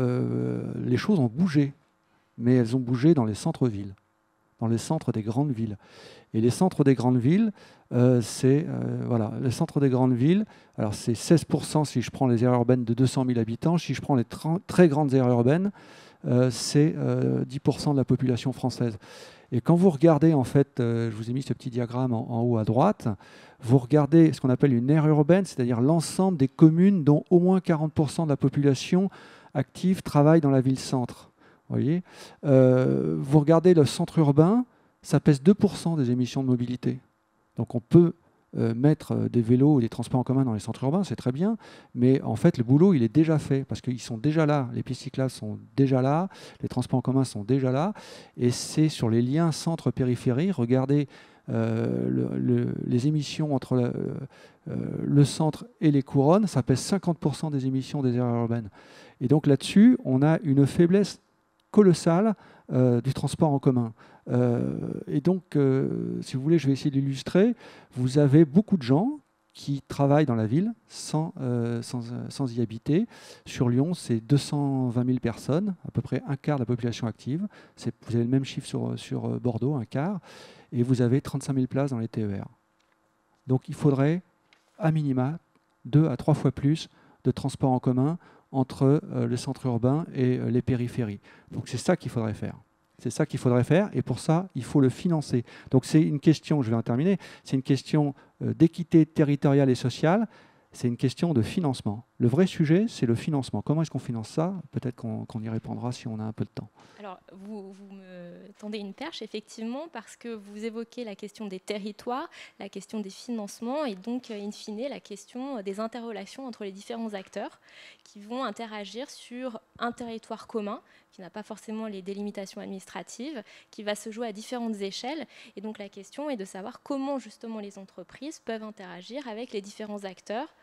les choses ont bougé, mais elles ont bougé dans les centres-villes, dans les centres des grandes villes. Et les centres des grandes villes, voilà, les centres des grandes villes, alors c'est 16% si je prends les aires urbaines de 200 000 habitants. Si je prends les très grandes aires urbaines, c'est 10% de la population française. Et quand vous regardez, en fait, je vous ai mis ce petit diagramme en haut à droite, vous regardez ce qu'on appelle une aire urbaine, c'est-à-dire l'ensemble des communes dont au moins 40% de la population active travaille dans la ville-centre. Vous voyez, vous regardez le centre urbain, ça pèse 2% des émissions de mobilité. Donc on peut mettre des vélos ou des transports en commun dans les centres urbains, c'est très bien, mais en fait le boulot il est déjà fait, parce qu'ils sont déjà là, les pistes cyclables sont déjà là, les transports en commun sont déjà là, et c'est sur les liens centre-périphérie. Regardez les émissions entre le centre et les couronnes, ça pèse 50% des émissions des aires urbaines. Et donc là-dessus, on a une faiblesse colossale du transport en commun. Et donc, si vous voulez, je vais essayer d'illustrer. Vous avez beaucoup de gens qui travaillent dans la ville sans y habiter. Sur Lyon, c'est 220 000 personnes, à peu près un quart de la population active. Vous avez le même chiffre sur Bordeaux, un quart. Et vous avez 35 000 places dans les TER. Donc, il faudrait, à minima, 2 à 3 fois plus de transports en commun entre le centre urbain et les périphéries. Donc, c'est ça qu'il faudrait faire. C'est ça qu'il faudrait faire, et pour ça, il faut le financer. Donc c'est une question, je vais en terminer, c'est une question d'équité territoriale et sociale, c'est une question de financement. Le vrai sujet, c'est le financement. Comment est-ce qu'on finance ça? Peut-être qu'on y répondra si on a un peu de temps. Alors, vous me tendez une perche, effectivement, parce que vous évoquez la question des territoires, la question des financements, et donc, in fine, la question des interrelations entre les différents acteurs qui vont interagir sur un territoire commun, qui n'a pas forcément les délimitations administratives, qui va se jouer à différentes échelles. Et donc, la question est de savoir comment, justement, les entreprises peuvent interagir avec les différents acteurs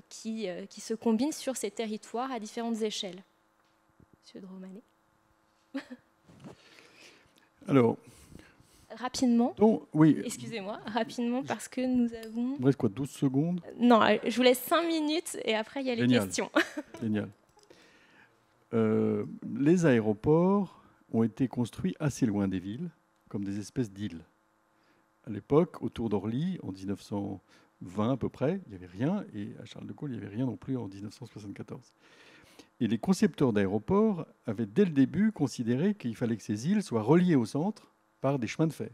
qui se combinent sur ces territoires à différentes échelles. Monsieur Dromanet. Alors, rapidement, oui. Excusez-moi, rapidement, parce que nous avons... Il reste quoi, 12 secondes? Non, je vous laisse 5 minutes et après il y a les questions. Génial. Les aéroports ont été construits assez loin des villes, comme des espèces d'îles. À l'époque, autour d'Orly, en 1920 à peu près, il n'y avait rien, et à Charles de Gaulle, il n'y avait rien non plus en 1974. Et les concepteurs d'aéroports avaient dès le début considéré qu'il fallait que ces îles soient reliées au centre par des chemins de fer.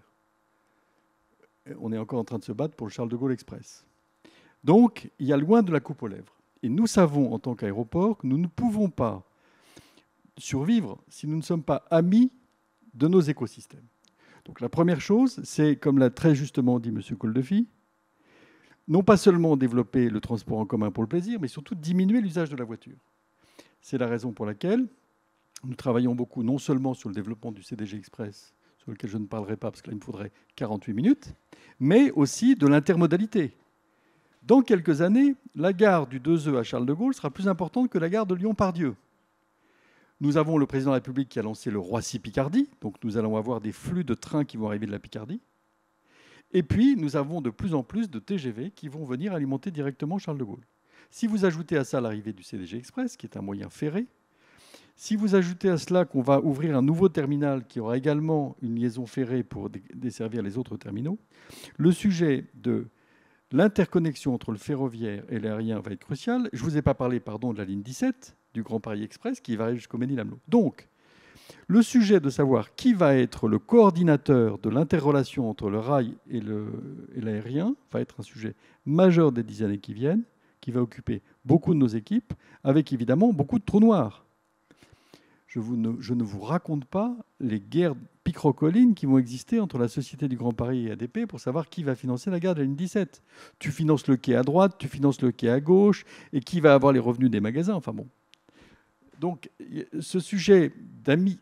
On est encore en train de se battre pour le Charles de Gaulle Express. Donc, il y a loin de la coupe aux lèvres. Et nous savons, en tant qu'aéroport, que nous ne pouvons pas survivre si nous ne sommes pas amis de nos écosystèmes. Donc la première chose, c'est, comme l'a très justement dit M. Koldefy, non pas seulement développer le transport en commun pour le plaisir, mais surtout diminuer l'usage de la voiture. C'est la raison pour laquelle nous travaillons beaucoup, non seulement sur le développement du CDG Express, sur lequel je ne parlerai pas parce que là, il me faudrait 48 minutes, mais aussi de l'intermodalité. Dans quelques années, la gare du 2E à Charles de Gaulle sera plus importante que la gare de Lyon-Pardieu. Nous avons le président de la République qui a lancé le Roissy-Picardie, donc nous allons avoir des flux de trains qui vont arriver de la Picardie. Et puis, nous avons de plus en plus de TGV qui vont venir alimenter directement Charles de Gaulle. Si vous ajoutez à ça l'arrivée du CDG Express, qui est un moyen ferré, si vous ajoutez à cela qu'on va ouvrir un nouveau terminal qui aura également une liaison ferrée pour desservir les autres terminaux, le sujet de l'interconnexion entre le ferroviaire et l'aérien va être crucial. Je ne vous ai pas parlé de la ligne 17 du Grand Paris Express qui va aller jusqu'au Mesnil-Amelot. Donc, le sujet de savoir qui va être le coordinateur de l'interrelation entre le rail et l'aérien va être un sujet majeur des 10 années qui viennent, qui va occuper beaucoup de nos équipes, avec évidemment beaucoup de trous noirs. Je ne vous raconte pas les guerres picrocolines qui vont exister entre la Société du Grand Paris et ADP pour savoir qui va financer la gare de la ligne 17. Tu finances le quai à droite, tu finances le quai à gauche, et qui va avoir les revenus des magasins. Enfin bon. Donc, ce sujet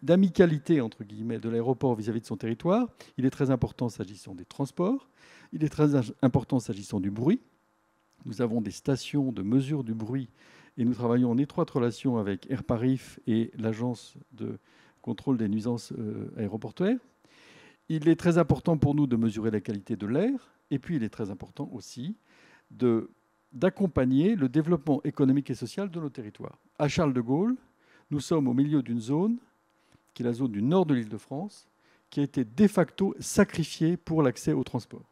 d'amicalité, entre guillemets, de l'aéroport vis-à-vis de son territoire, il est très important s'agissant des transports, il est très important s'agissant du bruit. Nous avons des stations de mesure du bruit et nous travaillons en étroite relation avec Airparif et l'Agence de contrôle des nuisances aéroportuaires. Il est très important pour nous de mesurer la qualité de l'air et puis il est très important aussi d'accompagner le développement économique et social de nos territoires. À Charles de Gaulle, nous sommes au milieu d'une zone, qui est la zone du nord de l'Île-de-France, qui a été de facto sacrifiée pour l'accès au transport.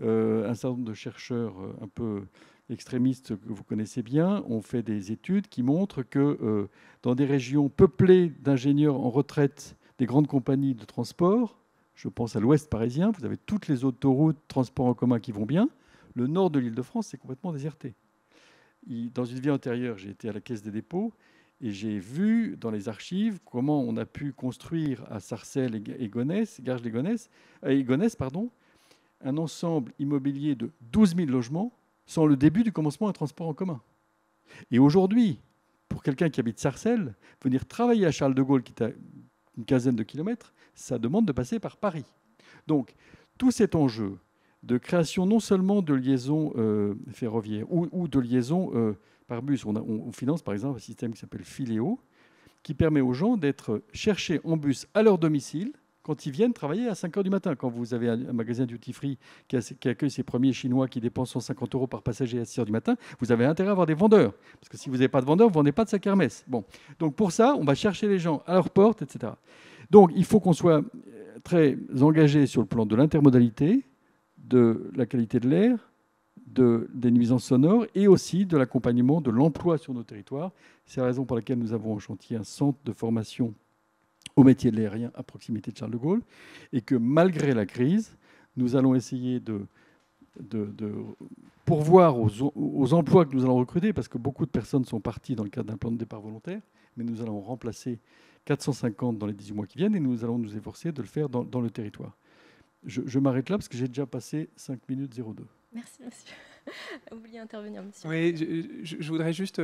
Un certain nombre de chercheurs un peu extrémistes que vous connaissez bien ont fait des études qui montrent que dans des régions peuplées d'ingénieurs en retraite des grandes compagnies de transport, je pense à l'ouest parisien, vous avez toutes les autoroutes, transports en commun qui vont bien. Le nord de l'Île-de-France, c'est complètement déserté. Dans une vie antérieure, j'ai été à la Caisse des dépôts et j'ai vu dans les archives comment on a pu construire à Sarcelles et Gonesse, Garges-les-Gonesse, un ensemble immobilier de 12 000 logements sans le début du commencement d'un transport en commun. Et aujourd'hui, pour quelqu'un qui habite Sarcelles, venir travailler à Charles de Gaulle, qui est à une quinzaine de kilomètres, ça demande de passer par Paris. Donc, tout cet enjeu de création non seulement de liaisons ferroviaires ou de liaisons par bus. On finance par exemple un système qui s'appelle Filéo, qui permet aux gens d'être cherchés en bus à leur domicile quand ils viennent travailler à 5 h du matin. Quand vous avez un magasin duty-free qui accueille ses premiers Chinois qui dépensent 150 € par passager à 6 h du matin, vous avez intérêt à avoir des vendeurs. Parce que si vous n'avez pas de vendeurs, vous ne vendez pas de sa kermesse. Bon. Donc pour ça, on va chercher les gens à leur porte, etc. Donc il faut qu'on soit très engagé sur le plan de l'intermodalité, de la qualité de l'air, des nuisances sonores et aussi de l'accompagnement de l'emploi sur nos territoires. C'est la raison pour laquelle nous avons en chantier un centre de formation au métier de l'aérien à proximité de Charles de Gaulle et que malgré la crise, nous allons essayer de pourvoir aux emplois que nous allons recruter parce que beaucoup de personnes sont parties dans le cadre d'un plan de départ volontaire, mais nous allons remplacer 450 dans les 18 mois qui viennent et nous allons nous efforcer de le faire dans le territoire. Je m'arrête là parce que j'ai déjà passé 5 minutes 02. Merci, monsieur. Vous vouliez intervenir, monsieur. Oui, je voudrais juste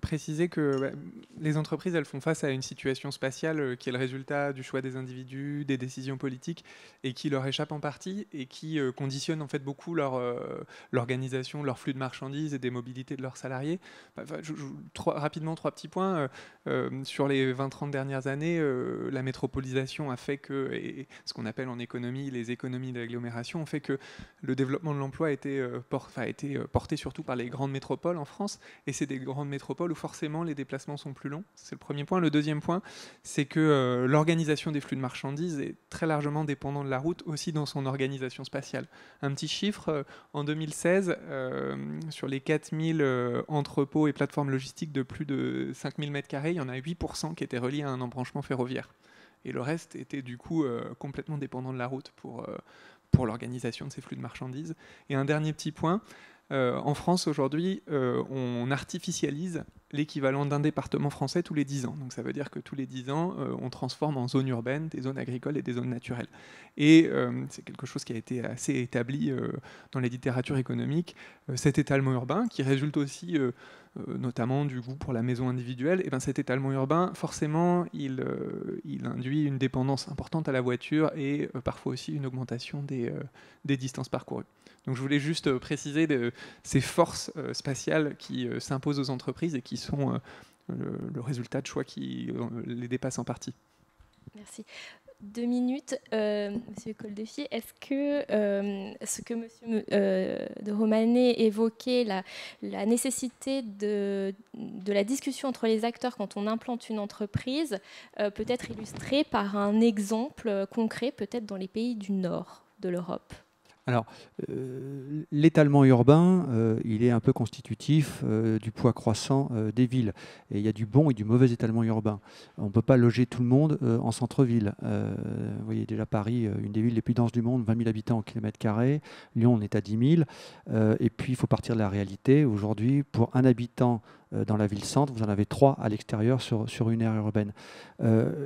préciser que les entreprises, elles font face à une situation spatiale qui est le résultat du choix des individus, des décisions politiques, et qui leur échappe en partie, et qui conditionne en fait beaucoup l'organisation, leur flux de marchandises et des mobilités de leurs salariés. Rapidement, 3 petits points. Sur les 20-30 dernières années, la métropolisation a fait que, et ce qu'on appelle en économie les économies d'agglomération, ont fait que le développement de l'emploi a été porté surtout par les grandes métropoles en France, et c'est des grandes métropoles où forcément les déplacements sont plus longs. C'est le premier point. Le deuxième point, c'est que l'organisation des flux de marchandises est très largement dépendante de la route, aussi dans son organisation spatiale. Un petit chiffre, en 2016, sur les 4000 entrepôts et plateformes logistiques de plus de 5000 m², il y en a 8% qui étaient reliés à un embranchement ferroviaire. Et le reste était du coup complètement dépendant de la route pour l'organisation de ces flux de marchandises. Et un dernier petit point, en France aujourd'hui, on artificialise l'équivalent d'un département français tous les 10 ans. Donc ça veut dire que tous les 10 ans, on transforme en zones urbaines des zones agricoles et des zones naturelles. Et c'est quelque chose qui a été assez établi dans les littératures économiques, cet étalement urbain, qui résulte aussi notamment du goût pour la maison individuelle. Et bien cet étalement urbain, forcément, il induit une dépendance importante à la voiture et parfois aussi une augmentation des distances parcourues. Donc je voulais juste préciser ces forces spatiales qui s'imposent aux entreprises et qui sont le résultat de choix qui les dépassent en partie. Merci. 2 minutes. Monsieur Coldefi, est-ce que ce que Monsieur de Romanet évoquait, la nécessité de la discussion entre les acteurs quand on implante une entreprise, peut être illustré par un exemple concret, peut-être dans les pays du nord de l'Europe? Alors, l'étalement urbain, il est un peu constitutif du poids croissant des villes. Et il y a du bon et du mauvais étalement urbain. On ne peut pas loger tout le monde en centre-ville. Vous voyez déjà Paris, une des villes les plus denses du monde, 20 000 habitants au kilomètre carré. Lyon, on est à 10 000. Et puis, il faut partir de la réalité. Aujourd'hui, pour un habitant dans la ville-centre, vous en avez 3 à l'extérieur sur une aire urbaine.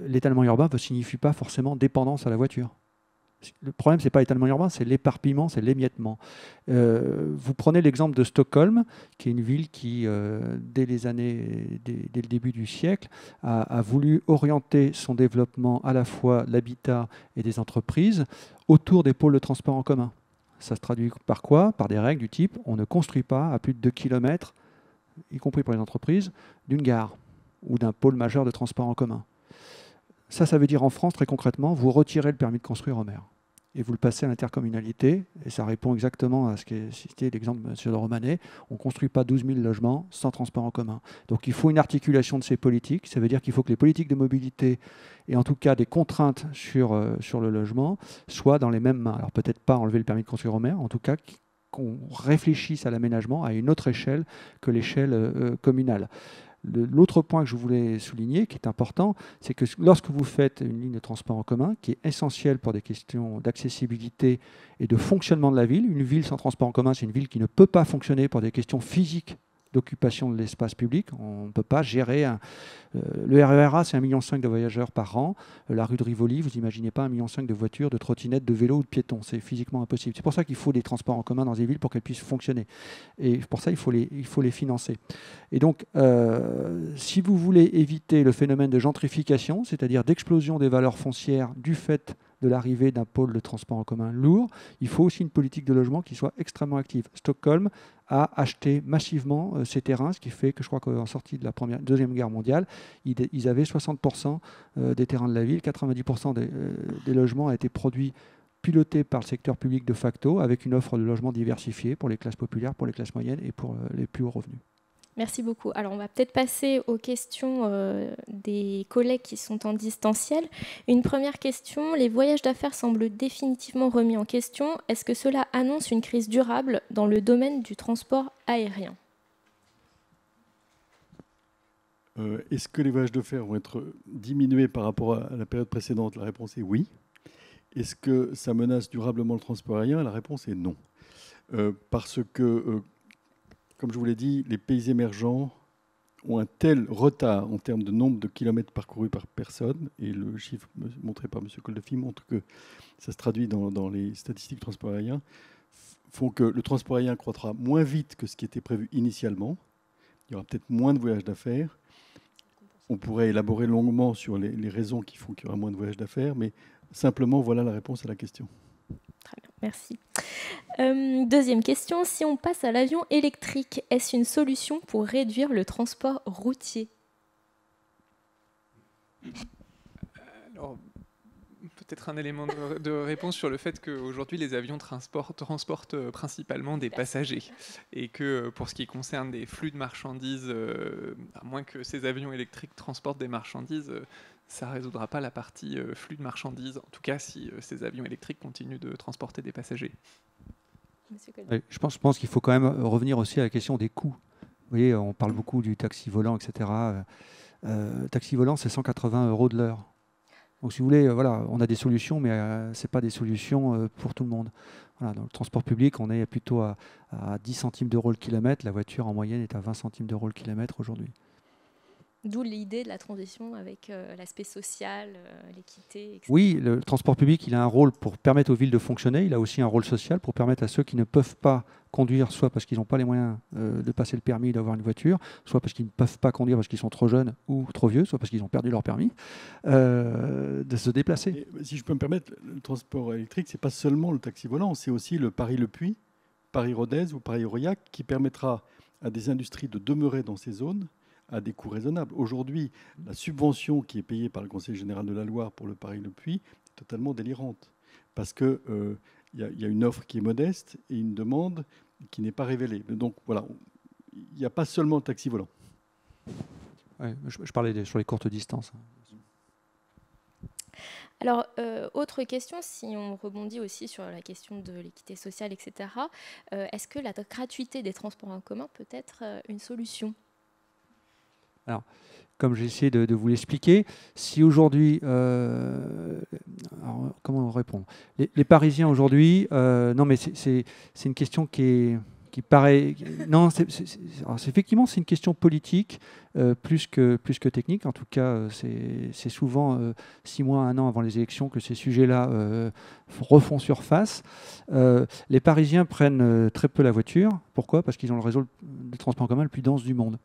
L'étalement urbain ne signifie pas forcément dépendance à la voiture. Le problème, ce n'est pas l'étalement urbain, c'est l'éparpillement, c'est l'émiettement. Vous prenez l'exemple de Stockholm, qui est une ville qui, dès le début du siècle, a voulu orienter son développement à la fois l'habitat et des entreprises autour des pôles de transport en commun. Ça se traduit par quoi? Par des règles du type, on ne construit pas à plus de 2 km, y compris pour les entreprises, d'une gare ou d'un pôle majeur de transport en commun. Ça veut dire en France, très concrètement, vous retirez le permis de construire au maire et vous le passez à l'intercommunalité, et ça répond exactement à ce qui est cité l'exemple de M. de Romanet. On ne construit pas 12 000 logements sans transport en commun. Donc il faut une articulation de ces politiques. Ça veut dire qu'il faut que les politiques de mobilité, et en tout cas des contraintes sur le logement, soient dans les mêmes mains. Alors peut-être pas enlever le permis de construire au maire, en tout cas qu'on réfléchisse à l'aménagement à une autre échelle que l'échelle communale. L'autre point que je voulais souligner, qui est important, c'est que lorsque vous faites une ligne de transport en commun, qui est essentielle pour des questions d'accessibilité et de fonctionnement de la ville, une ville sans transport en commun, c'est une ville qui ne peut pas fonctionner pour des questions physiques d'occupation de l'espace public. On ne peut pas gérer le RER A, c'est 1,5 million de voyageurs par an. La rue de Rivoli, vous n'imaginez pas 1,5 million de voitures, de trottinettes, de vélos ou de piétons. C'est physiquement impossible. C'est pour ça qu'il faut des transports en commun dans des villes pour qu'elles puissent fonctionner. Et pour ça, il faut les financer. Et donc, si vous voulez éviter le phénomène de gentrification, c'est-à-dire d'explosion des valeurs foncières du fait de l'arrivée d'un pôle de transport en commun lourd, il faut aussi une politique de logement qui soit extrêmement active. Stockholm a acheté massivement ces terrains, ce qui fait que je crois qu'en sortie de la Deuxième Guerre mondiale, ils avaient 60% des terrains de la ville, 90% des logements ont été produits, pilotés par le secteur public de facto, avec une offre de logement diversifiée pour les classes populaires, pour les classes moyennes et pour les plus hauts revenus. Merci beaucoup. Alors, on va peut-être passer aux questions des collègues qui sont en distanciel. Une première question, les voyages d'affaires semblent définitivement remis en question. Est-ce que cela annonce une crise durable dans le domaine du transport aérien? Est-ce que les voyages d'affaires vont être diminués par rapport à la période précédente? La réponse est oui. Est-ce que ça menace durablement le transport aérien? La réponse est non. Parce que... comme je vous l'ai dit, les pays émergents ont un tel retard en termes de nombre de kilomètres parcourus par personne, et le chiffre montré par M. Coldefi montre que ça se traduit dans les statistiques du transport aérien, font que le transport aérien croîtra moins vite que ce qui était prévu initialement. Il y aura peut-être moins de voyages d'affaires. On pourrait élaborer longuement sur les raisons qui font qu'il y aura moins de voyages d'affaires, mais simplement, voilà la réponse à la question. Très bien, merci. Deuxième question, si on passe à l'avion électrique, est-ce une solution pour réduire le transport routier? Alors, peut-être un élément de réponse sur le fait qu'aujourd'hui, les avions transportent principalement des passagers. Et que pour ce qui concerne des flux de marchandises, à moins que ces avions électriques transportent des marchandises, ça ne résoudra pas la partie flux de marchandises, en tout cas si ces avions électriques continuent de transporter des passagers. Oui, je pense qu'il faut quand même revenir aussi à la question des coûts. Vous voyez, on parle beaucoup du taxi volant, etc. Taxi volant, c'est 180 € de l'heure. Donc si vous voulez, voilà, on a des solutions, mais ce n'est pas des solutions pour tout le monde. Voilà, dans le transport public, on est plutôt à 10 centimes d'euros le kilomètre. La voiture, en moyenne, est à 20 centimes d'euros le kilomètre aujourd'hui. D'où l'idée de la transition avec l'aspect social, l'équité, etc. Oui, le transport public, il a un rôle pour permettre aux villes de fonctionner. Il a aussi un rôle social pour permettre à ceux qui ne peuvent pas conduire, soit parce qu'ils n'ont pas les moyens de passer le permis et d'avoir une voiture, soit parce qu'ils ne peuvent pas conduire parce qu'ils sont trop jeunes ou trop vieux, soit parce qu'ils ont perdu leur permis, de se déplacer. Et, si je peux me permettre, le transport électrique, ce n'est pas seulement le taxi volant, c'est aussi le Paris-Le Puy, Paris-Rodez ou Paris-Aurillac qui permettra à des industries de demeurer dans ces zones à des coûts raisonnables. Aujourd'hui, la subvention qui est payée par le Conseil général de la Loire pour le Paris-Le Puy est totalement délirante. Parce qu'il y a une offre qui est modeste et une demande qui n'est pas révélée. Donc voilà, il n'y a pas seulement le taxi volant. Ouais, je parlais sur les courtes distances. Alors, autre question, si on rebondit aussi sur la question de l'équité sociale, etc., est-ce que la gratuité des transports en commun peut être une solution ? Alors, comme j'ai essayé de vous l'expliquer, si aujourd'hui, comment répondre ? Les Parisiens aujourd'hui, non mais c'est une question qui paraît, non, effectivement c'est une question politique plus que technique. En tout cas, c'est souvent 6 mois, 1 an avant les élections que ces sujets-là refont surface. Les Parisiens prennent très peu la voiture. Pourquoi ? Parce qu'ils ont le réseau de transport en commun le plus dense du monde.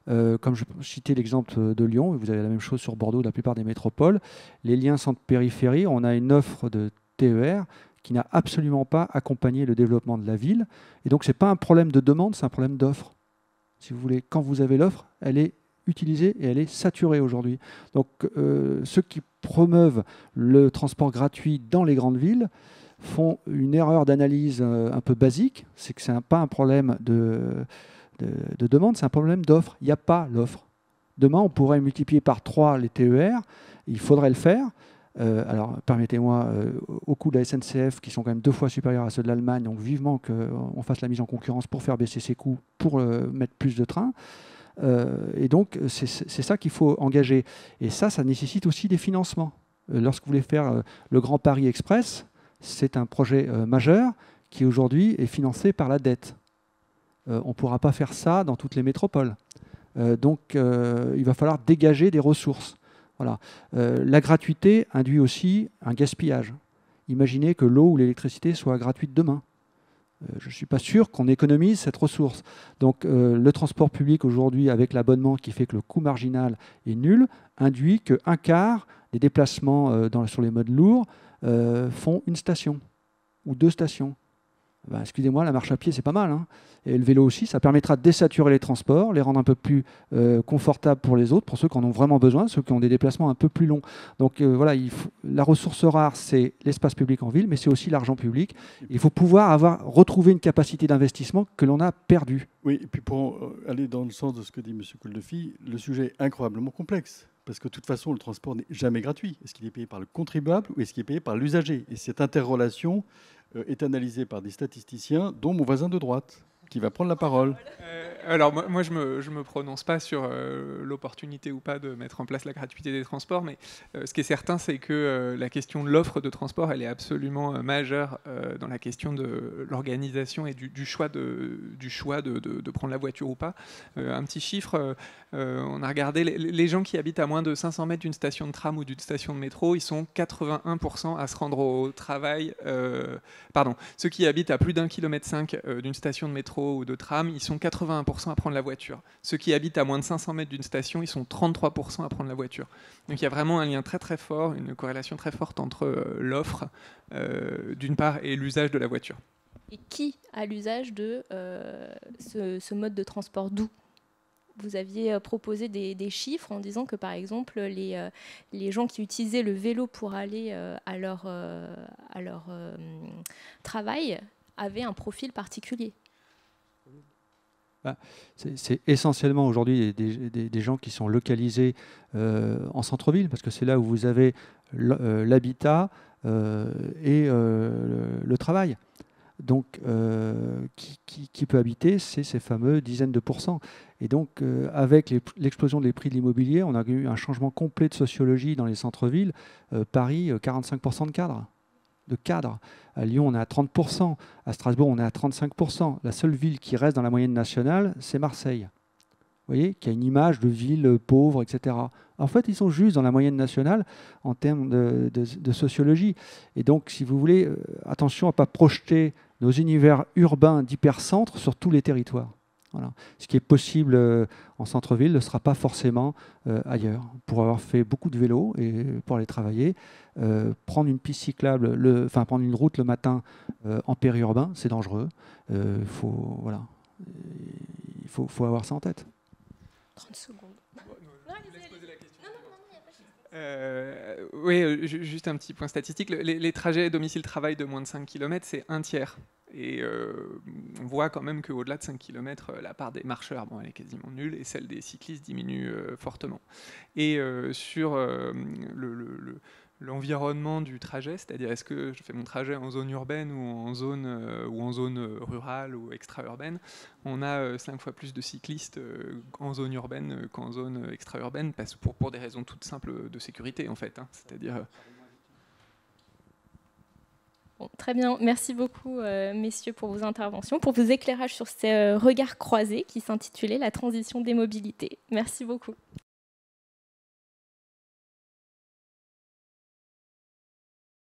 Comme je citais l'exemple de Lyon, vous avez la même chose sur Bordeaux, la plupart des métropoles. Les liens centre-périphérie, on a une offre de TER qui n'a absolument pas accompagné le développement de la ville. Et donc, ce n'est pas un problème de demande, c'est un problème d'offre. Si vous voulez, quand vous avez l'offre, elle est utilisée et elle est saturée aujourd'hui. Donc, ceux qui promeuvent le transport gratuit dans les grandes villes font une erreur d'analyse un peu basique. C'est que ce n'est pas un problème de demande, c'est un problème d'offre. Il n'y a pas l'offre. Demain, on pourrait multiplier par 3 les TER. Il faudrait le faire. Alors, permettez-moi, aux coûts de la SNCF, qui sont quand même 2 fois supérieurs à ceux de l'Allemagne, donc vivement qu'on fasse la mise en concurrence pour faire baisser ces coûts, pour mettre plus de trains. Et donc, c'est ça qu'il faut engager. Et ça nécessite aussi des financements. Lorsque vous voulez faire le Grand Paris Express, c'est un projet majeur qui aujourd'hui est financé par la dette. On ne pourra pas faire ça dans toutes les métropoles. Donc, il va falloir dégager des ressources. Voilà. La gratuité induit aussi un gaspillage. Imaginez que l'eau ou l'électricité soient gratuites demain. Je ne suis pas sûr qu'on économise cette ressource. Donc le transport public aujourd'hui, avec l'abonnement qui fait que le coût marginal est nul, induit qu'un quart des déplacements sur les modes lourds font une station ou 2 stations. Ben, excusez-moi, la marche à pied, c'est pas mal. Hein. Et le vélo aussi, ça permettra de désaturer les transports, les rendre un peu plus confortables pour les autres, pour ceux qui en ont vraiment besoin, ceux qui ont des déplacements un peu plus longs. Donc voilà, la ressource rare, c'est l'espace public en ville, mais c'est aussi l'argent public. Il faut pouvoir retrouver une capacité d'investissement que l'on a perdue. Oui, et puis pour aller dans le sens de ce que dit M. Koldefy, le sujet est incroyablement complexe. Parce que de toute façon, le transport n'est jamais gratuit. Est-ce qu'il est payé par le contribuable ou est-ce qu'il est payé par l'usager ? Et cette interrelation est analysée par des statisticiens, dont mon voisin de droite, qui va prendre la parole. Alors moi je me prononce pas sur l'opportunité ou pas de mettre en place la gratuité des transports, mais ce qui est certain, c'est que la question de l'offre de transport, elle est absolument majeure dans la question de l'organisation et du choix de prendre la voiture ou pas. Un petit chiffre, on a regardé les gens qui habitent à moins de 500 mètres d'une station de tram ou d'une station de métro, ils sont 81% à se rendre au travail. Ceux qui habitent à plus d'1,5 km d'une station de métro ou de tram, ils sont 81% à prendre la voiture. Ceux qui habitent à moins de 500 mètres d'une station, ils sont 33% à prendre la voiture. Donc il y a vraiment un lien très très fort, une corrélation très forte entre l'offre d'une part et l'usage de la voiture. Et qui a l'usage de ce mode de transport doux ? Vous aviez proposé des chiffres en disant que, par exemple, les gens qui utilisaient le vélo pour aller à leur travail avaient un profil particulier. C'est essentiellement aujourd'hui des gens qui sont localisés en centre-ville, parce que c'est là où vous avez l'habitat et le travail. Donc, qui peut habiter, c'est ces fameux dizaines de pourcents. Et donc, avec l'explosion des prix de l'immobilier, on a eu un changement complet de sociologie dans les centres-villes. Paris, 45% de cadres. À Lyon, on est à 30%. À Strasbourg, on est à 35%. La seule ville qui reste dans la moyenne nationale, c'est Marseille. Vous voyez, qui a une image de ville pauvre, etc. En fait, ils sont juste dans la moyenne nationale en termes de sociologie. Et donc, si vous voulez, attention à ne pas projeter nos univers urbains d'hypercentre sur tous les territoires. Voilà. Ce qui est possible en centre-ville ne sera pas forcément ailleurs. Pour avoir fait beaucoup de vélo et pour aller travailler, prendre une piste cyclable, prendre une route le matin en périurbain, c'est dangereux. Voilà. Il faut avoir ça en tête. 30 secondes. Oui, juste un petit point statistique. Les trajets domicile-travail de moins de 5 km, c'est un tiers. Et on voit quand même qu'au-delà de 5 km, la part des marcheurs, elle est quasiment nulle, et celle des cyclistes diminue fortement. Et sur l'environnement du trajet, c'est-à-dire est-ce que je fais mon trajet en zone urbaine ou en zone rurale ou extra-urbaine, on a 5 fois plus de cyclistes en zone urbaine qu'en zone extra-urbaine, pour des raisons toutes simples de sécurité en fait. C'est-à-dire Bon, très bien, merci beaucoup messieurs pour vos interventions, pour vos éclairages sur ces regards croisés qui s'intitulaient La transition des mobilités. Merci beaucoup.